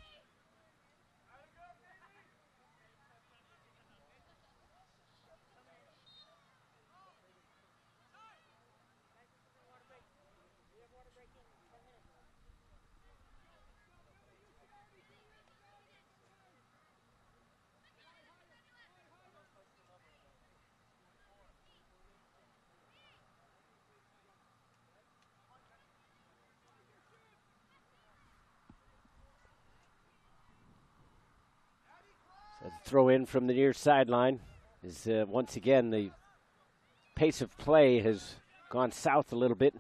Throw in from the near sideline is once again the pace of play has gone south a little bit.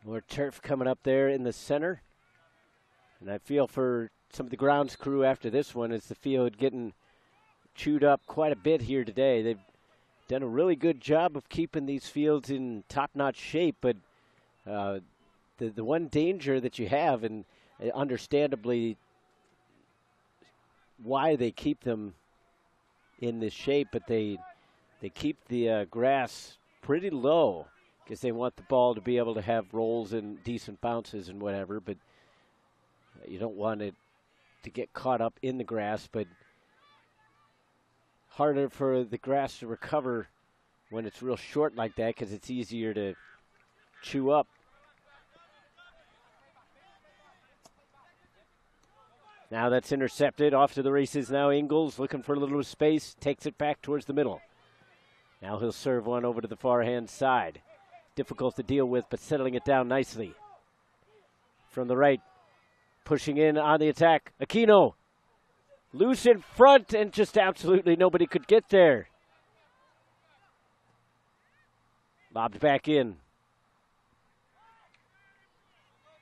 More turf coming up there in the center. And I feel for some of the grounds crew after this one is the field getting chewed up quite a bit here today. They've done a really good job of keeping these fields in top-notch shape, but the one danger that you have, and understandably why they keep them in this shape, but they keep the grass pretty low because they want the ball to be able to have rolls and decent bounces and whatever, but you don't want it to get caught up in the grass, but harder for the grass to recover when it's real short like that because it's easier to chew up. Now that's intercepted. Off to the races now. Ingles looking for a little space. Takes it back towards the middle. Now he'll serve one over to the far-hand side. Difficult to deal with, but settling it down nicely. From the right, pushing in on the attack. Aquino. Loose in front, and just absolutely nobody could get there. Lobbed back in.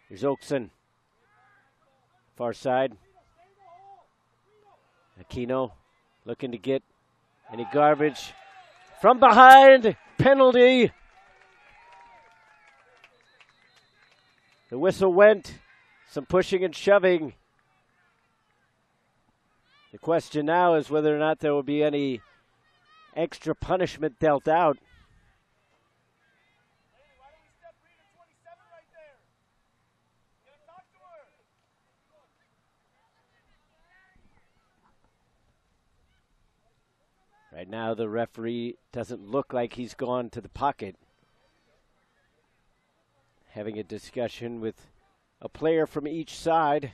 Here's Oakson. Far side. Aquino looking to get any garbage. From behind, penalty. The whistle went. Some pushing and shoving. The question now is whether or not there will be any extra punishment dealt out. Right now the referee doesn't look like he's gone to the pocket. Having a discussion with a player from each side.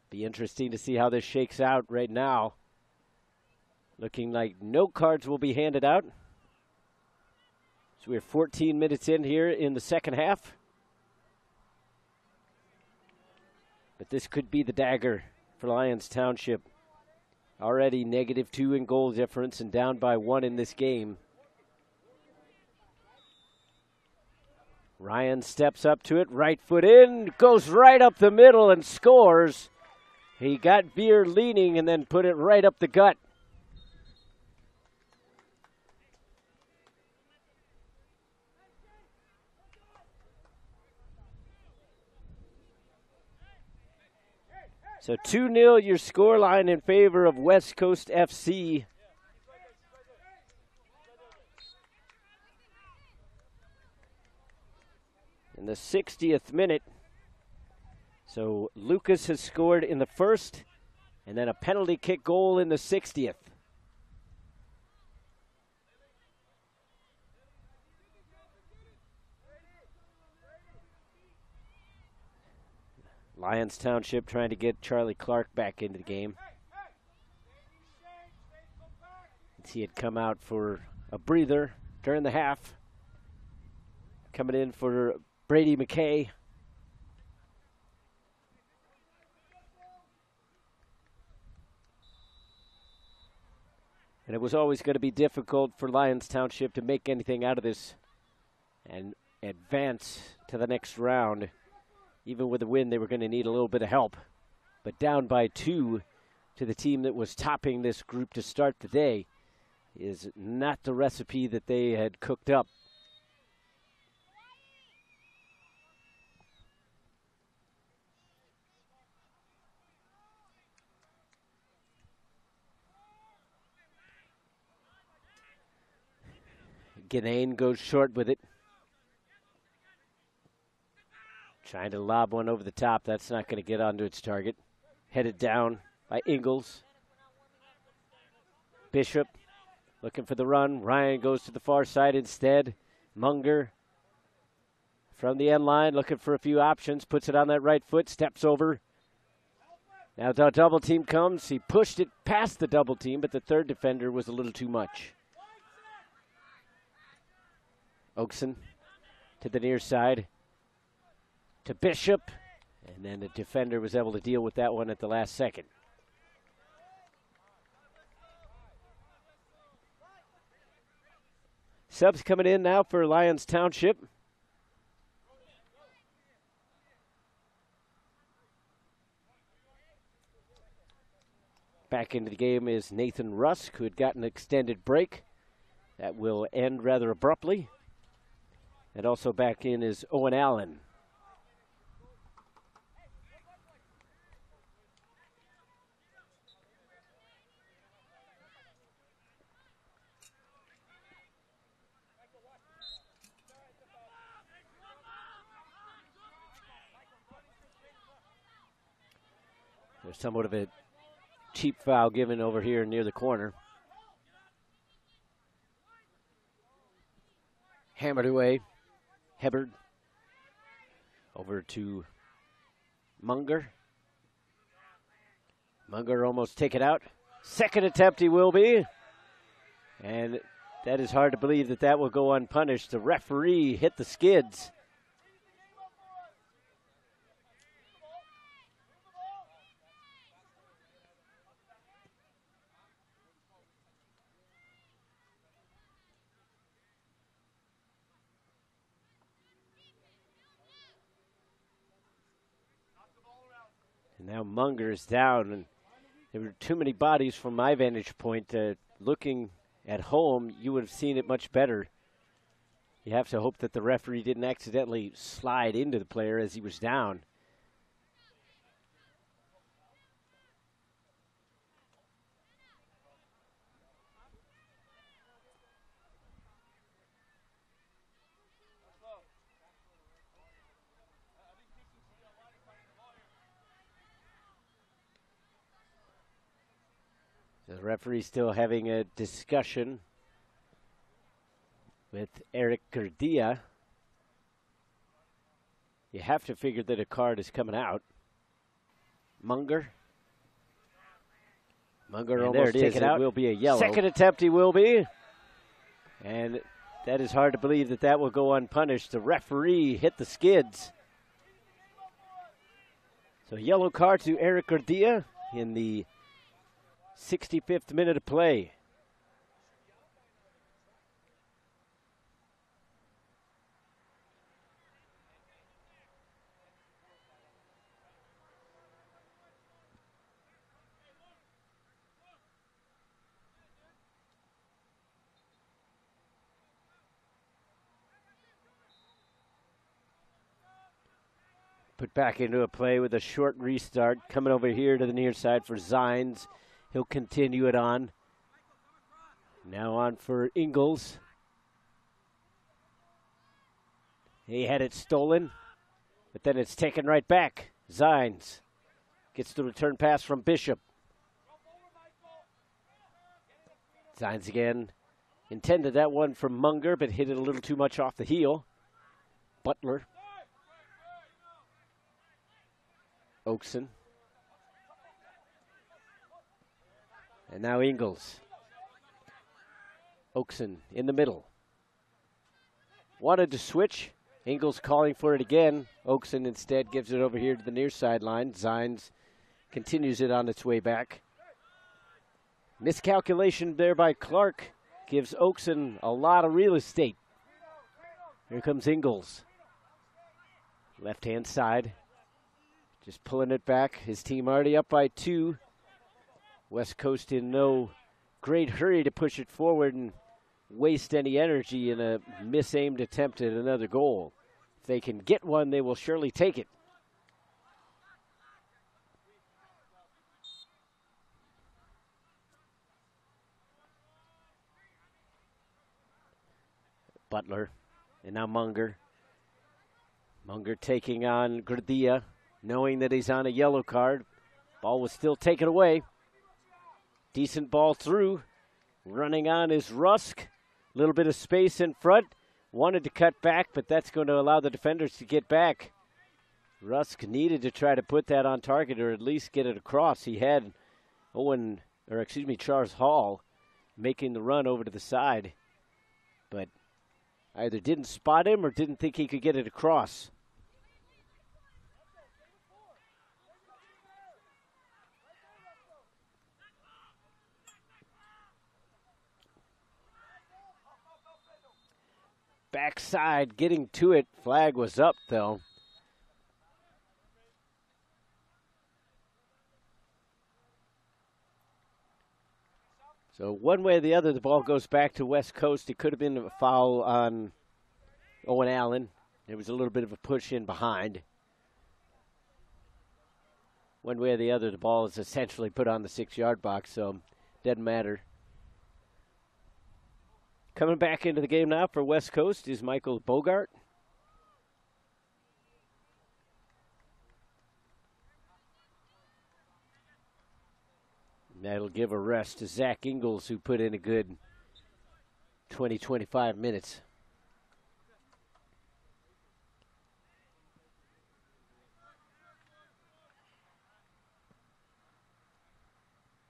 Be interesting to see how this shakes out right now. Looking like no cards will be handed out. So we're 14 minutes in here in the second half. But this could be the dagger for Lyons Township. Already -2 in goal difference and down by 1 in this game. Ryan steps up to it, right foot in, goes right up the middle and scores. He got Beer leaning and then put it right up the gut. So 2-0 your scoreline in favor of West Coast FC. In the 60th minute, So Lucas has scored in the first, and then a penalty kick goal in the 60th. Lyons Township trying to get Charlie Clark back into the game. He had come out for a breather during the half. Coming in for Brady McKay. And it was always going to be difficult for Lyons Township to make anything out of this and advance to the next round. Even with a win, they were going to need a little bit of help. But down by 2 to the team that was topping this group to start the day is not the recipe that they had cooked up. Ganane goes short with it. Trying to lob one over the top. That's not going to get onto its target. Headed down by Ingalls. Bishop looking for the run. Ryan goes to the far side instead. Munger from the end line looking for a few options. Puts it on that right foot. Steps over. Now the double team comes. He pushed it past the double team, but the third defender was a little too much. Oakson to the near side. To Bishop. And then the defender was able to deal with that one at the last second. Subs coming in now for Lyons Township. Back into the game is Nathan Rusk, who had gotten an extended break. That will end rather abruptly. And also back in is Owen Allen. There's somewhat of a cheap foul given over here near the corner. Hammered away. Hebard over to Munger. Munger almost take it out. Second attempt he will be. And that is hard to believe that that will go unpunished. The referee hit the skids. Now Munger is down, and there were too many bodies from my vantage point. Looking at home, you would have seen it much better. You have to hope that the referee didn't accidentally slide into the player as he was down. The referee still having a discussion with Eric Gardia. You have to figure that a card is coming out. Munger. Munger almost there it is. It out. Will be a yellow. Second attempt he will be. And that is hard to believe that that will go unpunished. The referee hit the skids. So yellow card to Eric Gardia in the 65th minute of play. Put back into a play with a short restart. Coming over here to the near side for Zines. He'll continue it on. Now on for Ingalls. He had it stolen, but then it's taken right back. Zines gets the return pass from Bishop. Zines again. Intended that one from Munger, but hit it a little too much off the heel. Butler. Oakson. And now Ingles. Oakson in the middle. Wanted to switch. Ingles calling for it again. Oakson instead gives it over here to the near sideline. Zines continues it on its way back. Miscalculation there by Clark gives Oakson a lot of real estate. Here comes Ingles. Left-hand side. Just pulling it back. His team already up by 2. West Coast in no great hurry to push it forward and waste any energy in a misaimed attempt at another goal. If they can get one, they will surely take it. Butler, and now Munger. Munger taking on Gradilla, knowing that he's on a yellow card. Ball was still taken away. Decent ball through. Running on is Rusk. A little bit of space in front. Wanted to cut back, but that's going to allow the defenders to get back. Rusk needed to try to put that on target or at least get it across. He had Charles Hall making the run over to the side, but either didn't spot him or didn't think he could get it across. Backside, getting to it. Flag was up, though. So one way or the other, the ball goes back to West Coast. It could have been a foul on Owen Allen. There was a little bit of a push in behind. One way or the other, the ball is essentially put on the 6-yard box, so it doesn't matter. Coming back into the game now for West Coast is Michael Bogart. And that'll give a rest to Zach Ingles, who put in a good 20, 25 minutes.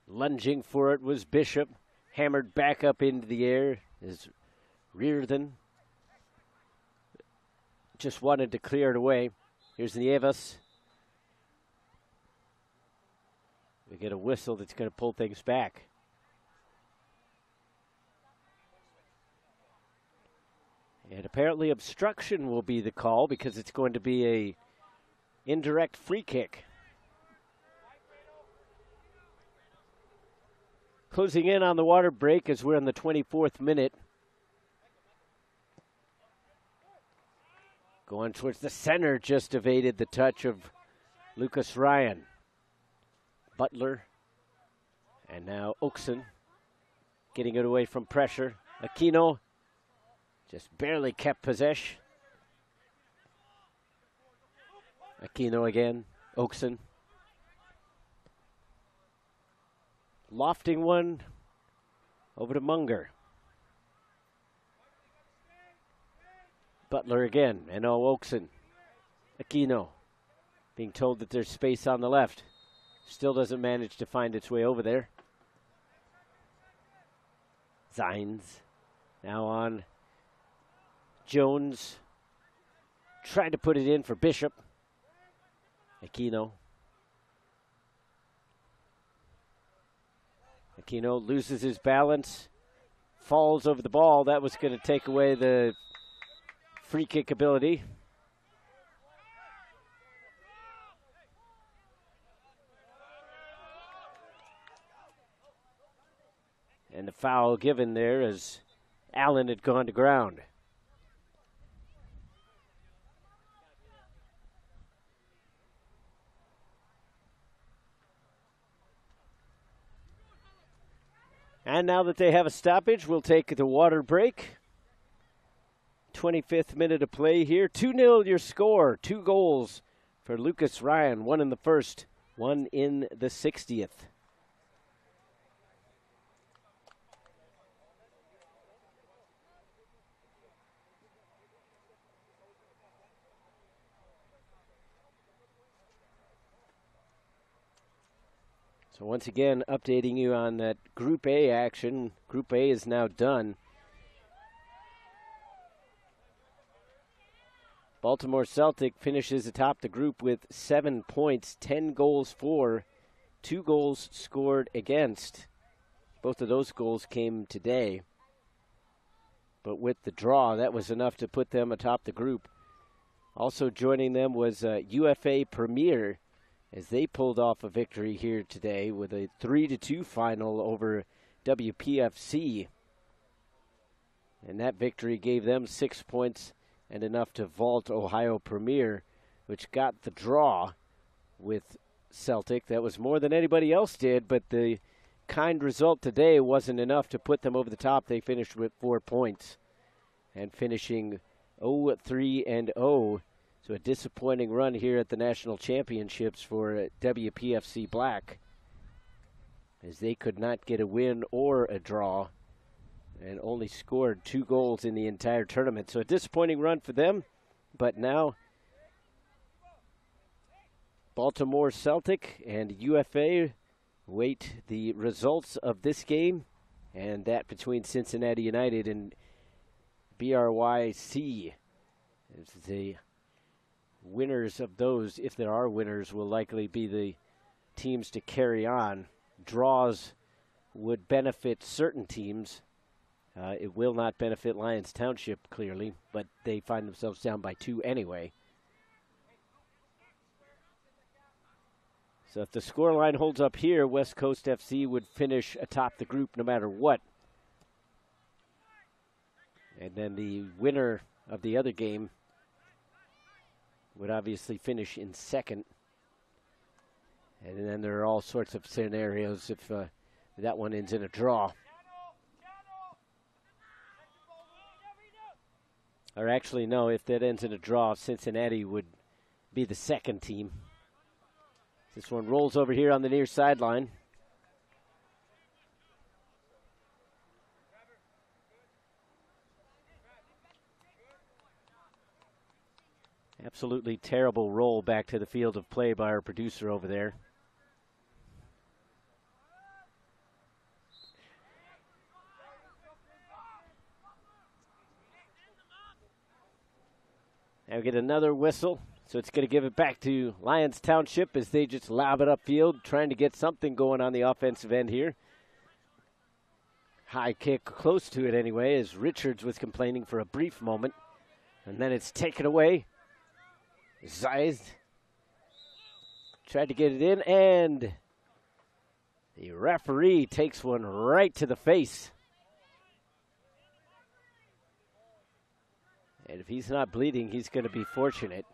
Lunging for it was Bishop. Hammered back up into the air is Reardon. Just wanted to clear it away. Here's Nieves. We get a whistle that's going to pull things back. And apparently obstruction will be the call because it's going to be a indirect free kick. Closing in on the water break as we're in the 24th minute. Going towards the center, just evaded the touch of Lucas Ryan. Butler, and now Oakson getting it away from pressure. Aquino just barely kept possession. Aquino again, Oakson. Lofting one over to Munger. Butler again, and now Oakson. Aquino being told that there's space on the left. Still doesn't manage to find its way over there. Zines now on Jones. Tried to put it in for Bishop. Aquino. Aquino loses his balance. Falls over the ball. That was going to take away the free kick ability. And the foul given there as Allen had gone to ground. And now that they have a stoppage, we'll take the water break. 25th minute of play here. 2-0 your score. 2 goals for Lucas Ryan. One in the first, one in the 60th. So once again, updating you on that Group A action. Group A is now done. Baltimore Celtic finishes atop the group with 7 points, 10 goals for, 2 goals scored against. Both of those goals came today. But with the draw, that was enough to put them atop the group. Also joining them was UFA Premier, as they pulled off a victory here today with a 3-2 final over WPFC. And that victory gave them 6 points and enough to vault Ohio Premier, which got the draw with Celtic. That was more than anybody else did, but the kind result today wasn't enough to put them over the top. They finished with 4 points and finishing 0-3-0. So a disappointing run here at the National Championships for WPFC Black, as they could not get a win or a draw and only scored 2 goals in the entire tournament. So a disappointing run for them, but now Baltimore Celtic and UFA wait the results of this game and that between Cincinnati United and BRYC. As the winners of those, if there are winners, will likely be the teams to carry on. Draws would benefit certain teams. It will not benefit Lyons Township, clearly, but they find themselves down by 2 anyway. So if the scoreline holds up here, West Coast FC would finish atop the group no matter what. And then the winner of the other game would obviously finish in second. And then there are all sorts of scenarios if that one ends in a draw. Or actually, no, if that ends in a draw, Cincinnati would be the second team. This one rolls over here on the near sideline. Absolutely terrible roll back to the field of play by our producer over there. Now we get another whistle, so it's going to give it back to Lyons Township as they just lob it upfield, trying to get something going on the offensive end here. High kick, close to it anyway, as Richards was complaining for a brief moment. And then it's taken away. Zeiss tried to get it in, and the referee takes one right to the face. And if he's not bleeding, he's going to be fortunate.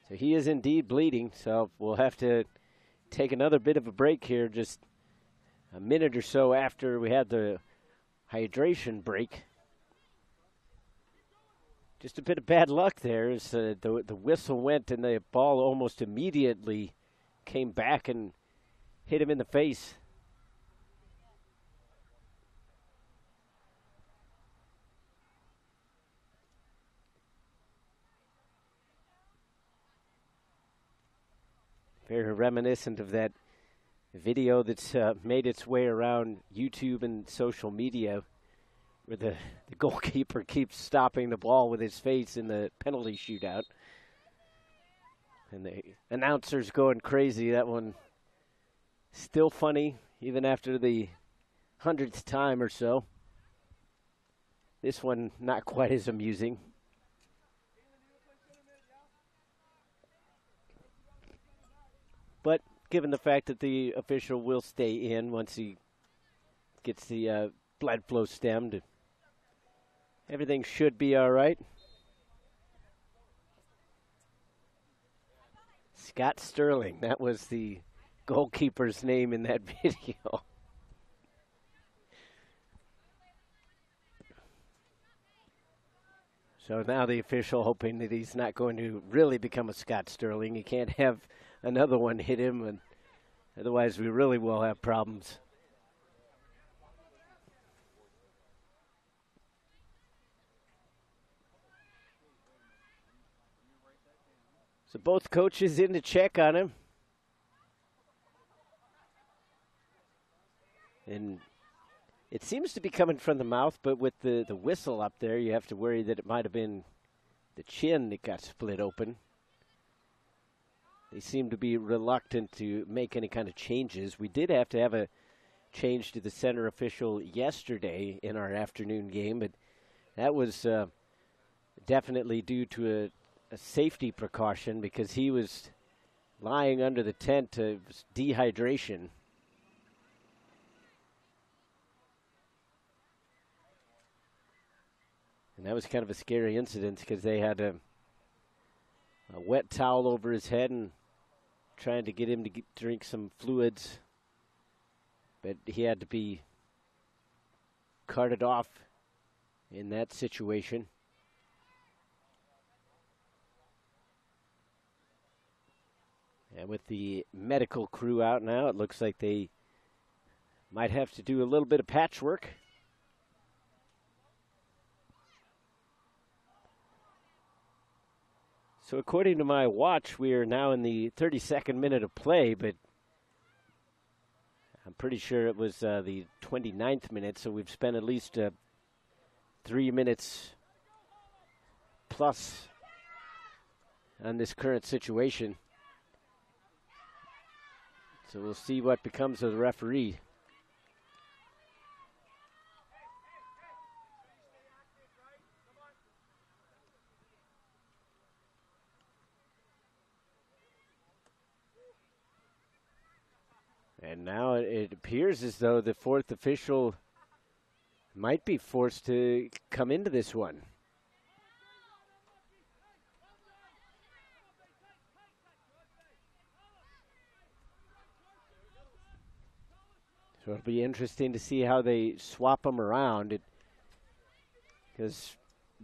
So he is indeed bleeding, so we'll have to take another bit of a break here, just a minute or so after we had the hydration break. Just a bit of bad luck there as the whistle went and the ball almost immediately came back and hit him in the face. Very reminiscent of that video that's made its way around YouTube and social media, where the goalkeeper keeps stopping the ball with his face in the penalty shootout. And the announcer's going crazy. That one still funny, even after the 100th time or so. This one not quite as amusing. But given the fact that the official will stay in once he gets the blood flow stemmed, everything should be all right. Scott Sterling, that was the goalkeeper's name in that video. So now the official hoping that he's not going to really become a Scott Sterling. He can't have another one hit him, and otherwise we really will have problems. So both coaches in to check on him. And it seems to be coming from the mouth, but with the whistle up there, you have to worry that it might have been the chin that got split open. They seem to be reluctant to make any kind of changes. We did have to have a change to the center official yesterday in our afternoon game, but that was definitely due to a safety precaution because he was lying under the tent of dehydration. And that was kind of a scary incident because they had a wet towel over his head and trying to get him to drink some fluids. But he had to be carted off in that situation. And with the medical crew out now, it looks like they might have to do a little bit of patchwork. So according to my watch, we are now in the 32nd minute of play, but I'm pretty sure it was the 29th minute, so we've spent at least 3 minutes plus on this current situation. So we'll see what becomes of the referee. And now it appears as though the fourth official might be forced to come into this one. So it'll be interesting to see how they swap them around. Because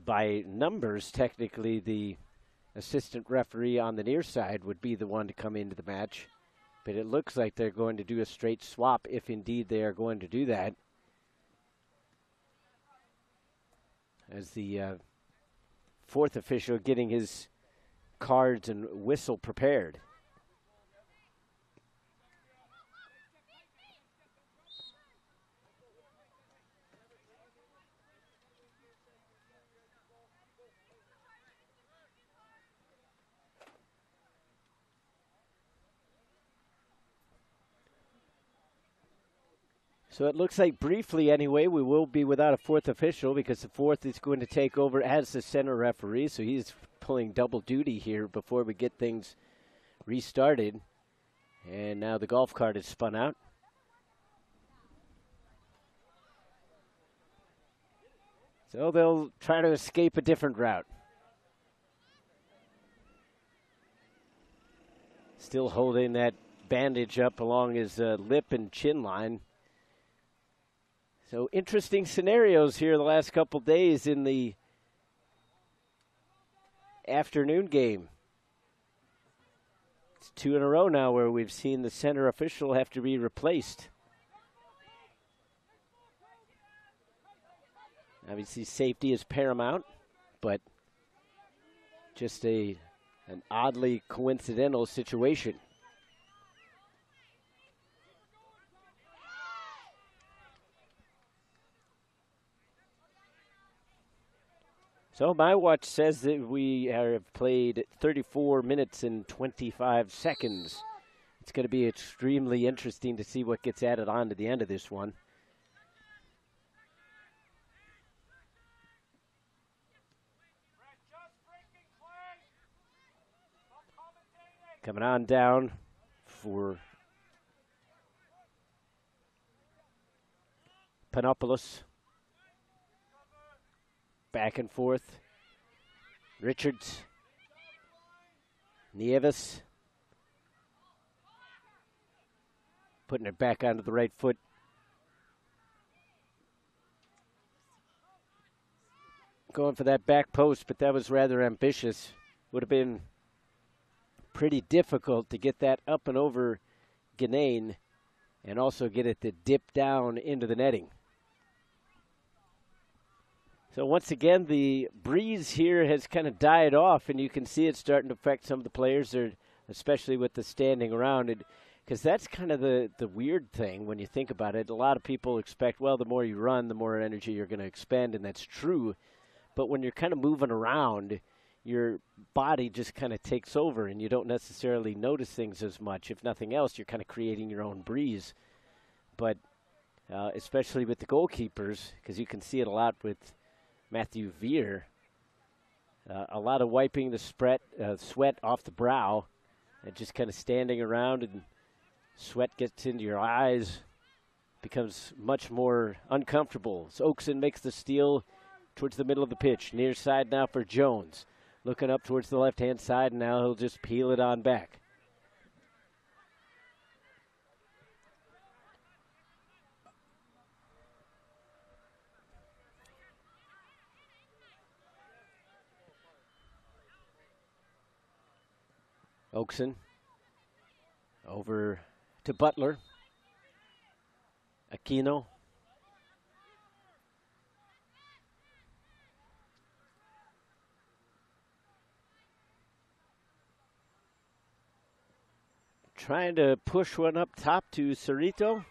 by numbers, technically, the assistant referee on the near side would be the one to come into the match. But it looks like they're going to do a straight swap, if indeed they are going to do that. As the fourth official getting his cards and whistle prepared. So it looks like briefly anyway, we will be without a fourth official because the fourth is going to take over as the center referee. So he's pulling double duty here before we get things restarted. And now the golf cart is spun out. So they'll try to escape a different route. Still holding that bandage up along his lip and chin line. So interesting scenarios here the last couple days in the afternoon game. It's 2 in a row now where we've seen the center official have to be replaced. Obviously safety is paramount, but just an oddly coincidental situation. So my watch says that we have played 34 minutes and 25 seconds. It's going to be extremely interesting to see what gets added on to the end of this one. Coming on down for Panopoulos. Back and forth. Richards. Nieves. putting it back onto the right foot. Going for that back post, but that was rather ambitious. Would have been pretty difficult to get that up and over Ganane and also get it to dip down into the netting. So once again, the breeze here has kind of died off, and you can see it starting to affect some of the players, especially with the standing around. Because that's kind of the weird thing when you think about it. A lot of people expect, well, the more you run, the more energy you're going to expend, and that's true. But when you're kind of moving around, your body just kind of takes over, and you don't necessarily notice things as much. If nothing else, you're kind of creating your own breeze. But especially with the goalkeepers, because you can see it a lot with Matthew Veer, a lot of wiping the sweat off the brow and just kind of standing around, and sweat gets into your eyes, becomes much more uncomfortable. So Oakson makes the steal towards the middle of the pitch. Near side now for Jones. Looking up towards the left-hand side, and now he'll just peel it on back. Oakson over to Butler. Aquino. Trying to push one up top to Cerrito.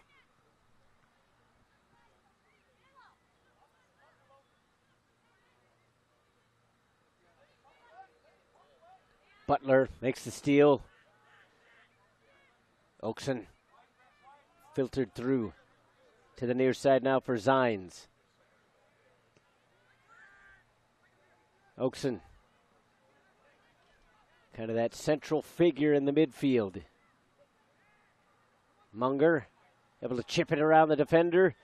Butler makes the steal. Oakson filtered through to the near side now for Zines. Oakson, kind of that central figure in the midfield. Munger able to chip it around the defender.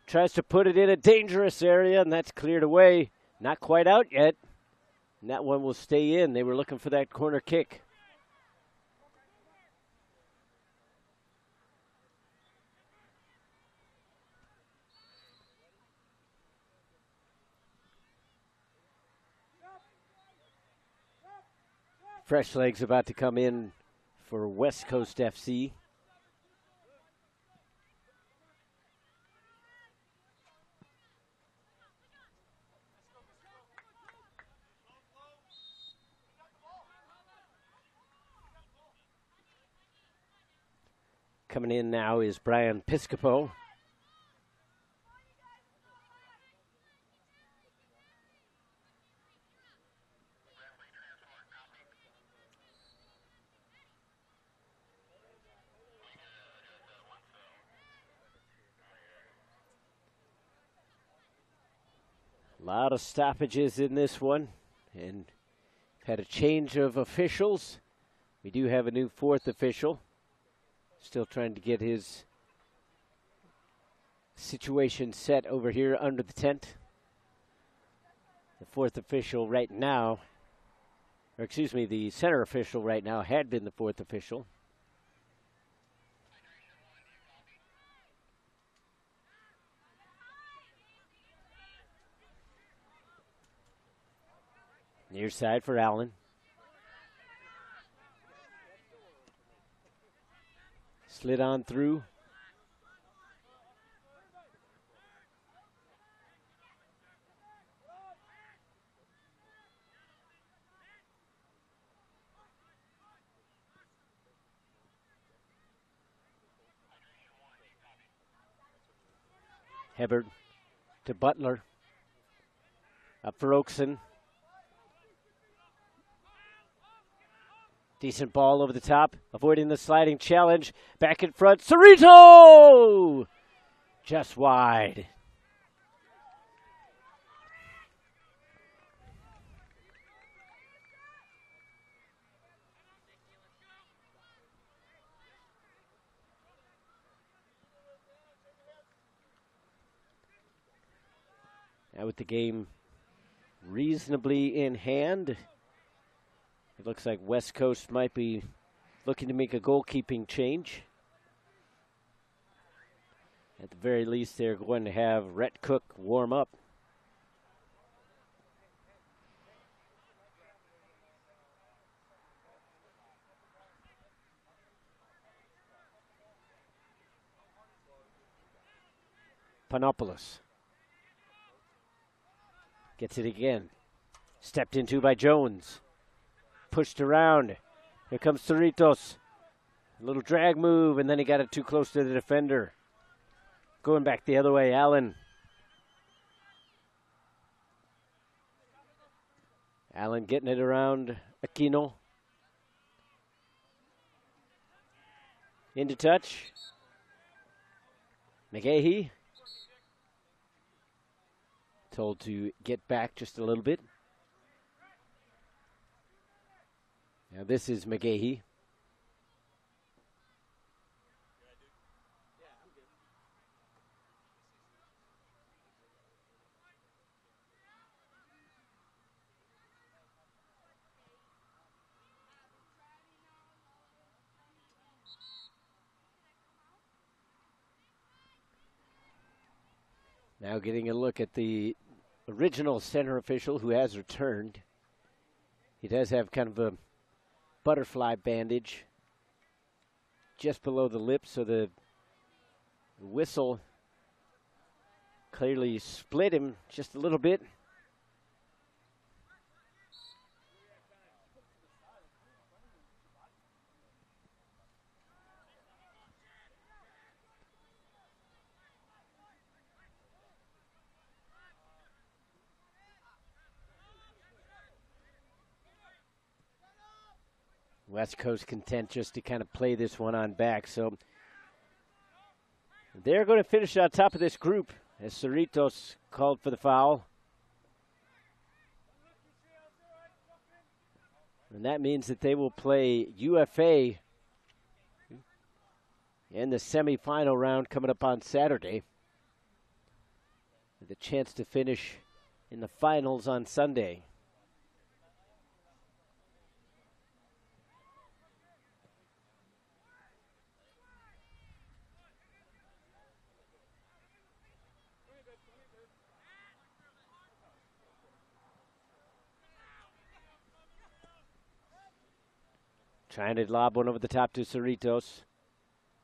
Tries to put it in a dangerous area, and that's cleared away. Not quite out yet. And that one will stay in. They were looking for that corner kick. Fresh legs about to come in for West Coast FC. Coming in now is Brian Piscopo. A lot of stoppages in this one, and had a change of officials. We do have a new fourth official. Still trying to get his situation set over here under the tent. The fourth official right now, or excuse me, the center official right now had been the fourth official. Near side for Allen. Slid on through. Hubbard to Butler. Up for Oakson. Decent ball over the top, avoiding the sliding challenge. Back in front, Cerrito! Just wide. Now with the game reasonably in hand, it looks like West Coast might be looking to make a goalkeeping change. At the very least, they're going to have Rhett Cook warm up. Panopoulos gets it again. Stepped into by Jones. Pushed around. Here comes Cerritos. A little drag move, and then he got it too close to the defender. Going back the other way, Allen. Allen getting it around Aquino. Into touch. McGahee. Told to get back just a little bit. Now this is McGahee. Now getting a look at the original center official who has returned. He does have kind of a butterfly bandage just below the lips, so the whistle clearly split him just a little bit. West Coast content just to kind of play this one on back. So they're going to finish on top of this group as Cerritos called for the foul. And that means that they will play UFA in the semifinal round coming up on Saturday, with a chance to finish in the finals on Sunday. Trying to lob one over the top to Cerritos.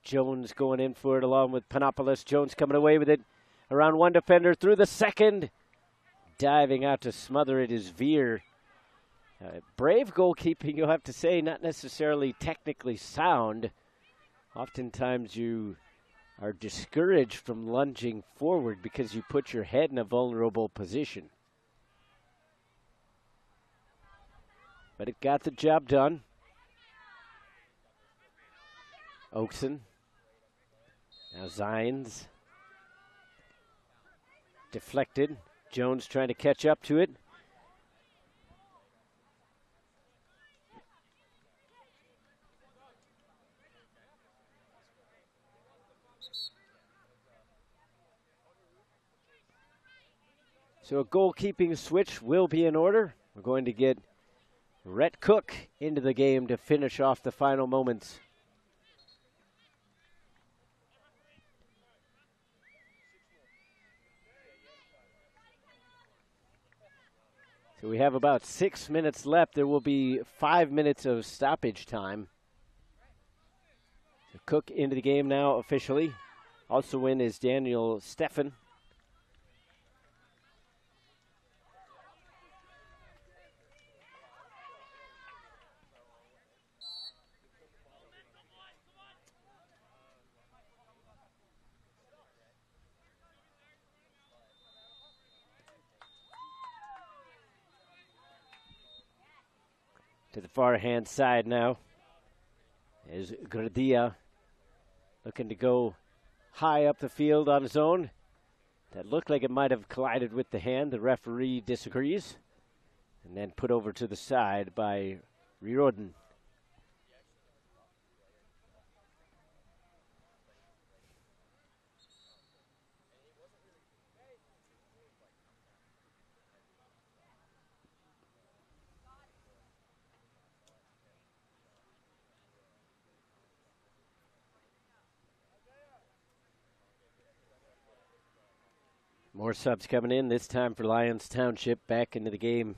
Jones going in for it along with Panopoulos. Jones coming away with it around one defender through the second. Diving out to smother it is Veer. Brave goalkeeping, you'll have to say, not necessarily technically sound. Oftentimes you are discouraged from lunging forward because you put your head in a vulnerable position. But it got the job done. Oakson. Now Zines. Deflected. Jones trying to catch up to it. So a goalkeeping switch will be in order. We're going to get Rhett Cook into the game to finish off the final moments. So we have about 6 minutes left. There will be 5 minutes of stoppage time. So Cook into the game now officially. Also in is Daniel Steffen. To the far hand side now is Gradia, looking to go high up the field on his own. That looked like it might have collided with the hand. The referee disagrees. And then put over to the side by Riordan. More subs coming in, this time for Lyons Township. Back into the game,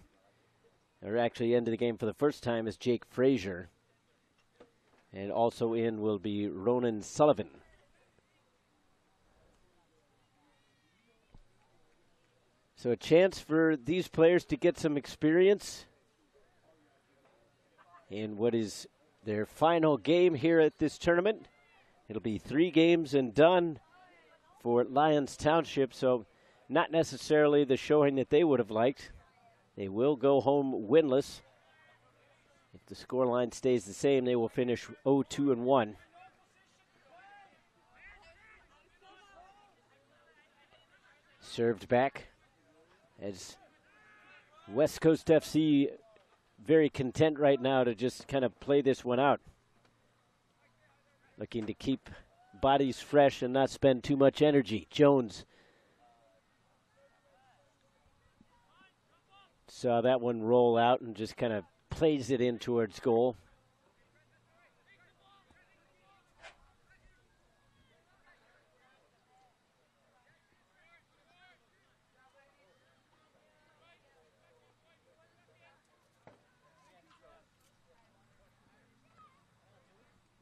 or actually into the game for the first time, is Jake Frazier. And also in will be Ronan Sullivan. So a chance for these players to get some experience in what is their final game here at this tournament. It'll be 3 games and done for Lyons Township, so not necessarily the showing that they would have liked. They will go home winless. If the scoreline stays the same, they will finish 0-2-1. Served back as West Coast FC very content right now to just kind of play this one out. Looking to keep bodies fresh and not spend too much energy. Jones saw that one roll out and just kind of plays it in towards goal.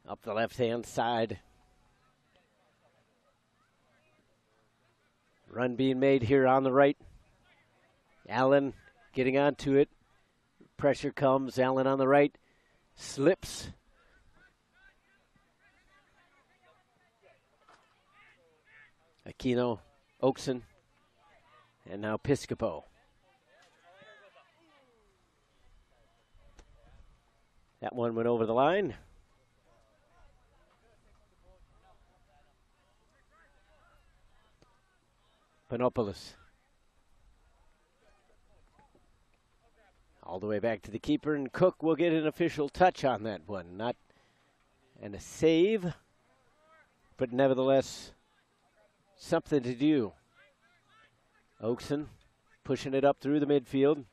Up the left-hand side. Run being made here on the right. Allen getting onto it. Pressure comes. Allen on the right. Slips. Aquino, Oakson, and now Piscopo. That one went over the line. Panopoulos. All the way back to the keeper, and Cook will get an official touch on that one. Not and a save, but nevertheless something to do. Oakson pushing it up through the midfield.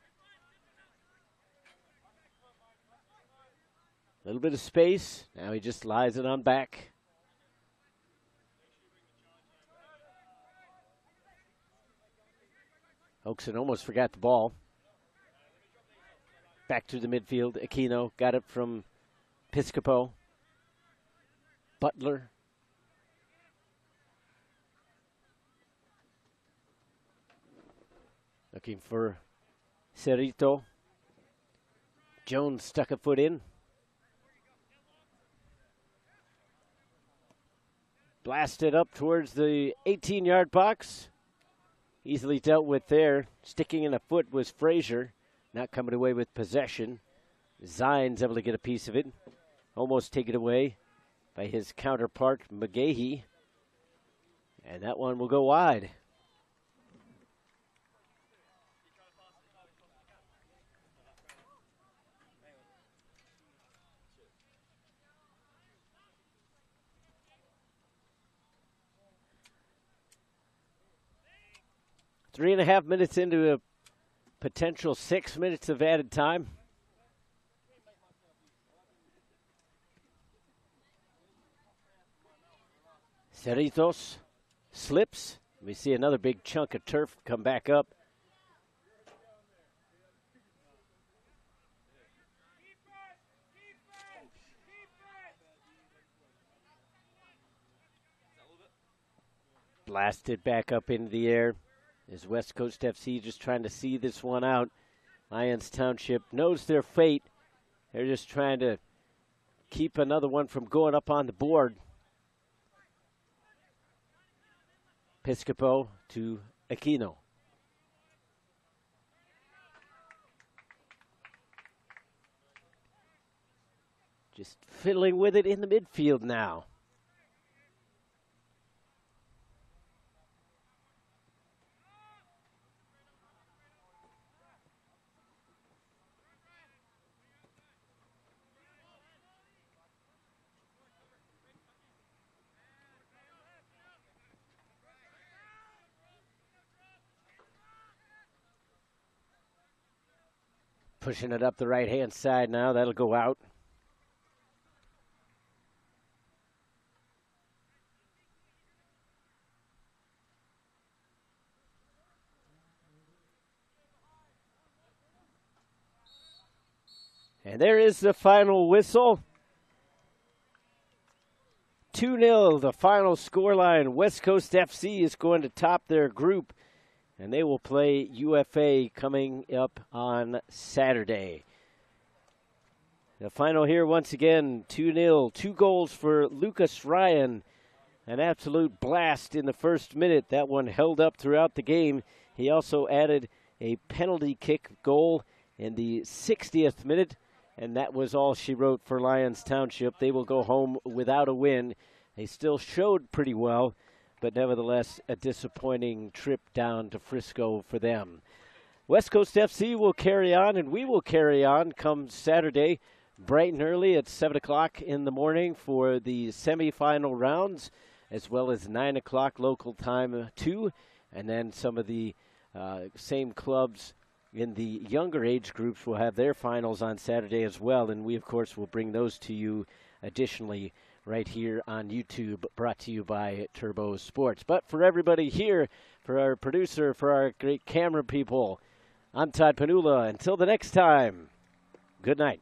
A little bit of space. Now he just lies it on back. Oakson almost forgot the ball. Back to the midfield. Aquino got it from Piscopo. Butler. Looking for Cerrito. Jones stuck a foot in. Blasted up towards the 18-yard box. Easily dealt with there. Sticking in a foot was Frazier. Not coming away with possession. Zines able to get a piece of it. Almost taken away by his counterpart, McGahee. And that one will go wide. Three and a half minutes into a potential 6 minutes of added time. Cerritos slips. We see another big chunk of turf come back up. Blasted back up into the air. Is West Coast FC just trying to see this one out. Lyons Township knows their fate. They're just trying to keep another one from going up on the board. Piscopo to Aquino. Just fiddling with it in the midfield now. Pushing it up the right-hand side now. That'll go out. And there is the final whistle. 2-0, the final scoreline. West Coast FC is going to top their group, and they will play UFA coming up on Saturday. The final here once again, 2-0. 2 goals for Lucas Ryan. An absolute blast in the first minute. That one held up throughout the game. He also added a penalty kick goal in the 60th minute, and that was all she wrote for Lyons Township. They will go home without a win. They still showed pretty well, but nevertheless a disappointing trip down to Frisco for them. West Coast FC will carry on, and we will carry on come Saturday, bright and early at 7 o'clock in the morning for the semifinal rounds, as well as 9 o'clock local time too, and then some of the same clubs in the younger age groups will have their finals on Saturday as well, and we, of course, will bring those to you additionally right here on YouTube, brought to you by Turbo Sports. But for everybody here, for our producer, for our great camera people, I'm Todd Panula. Until the next time, good night.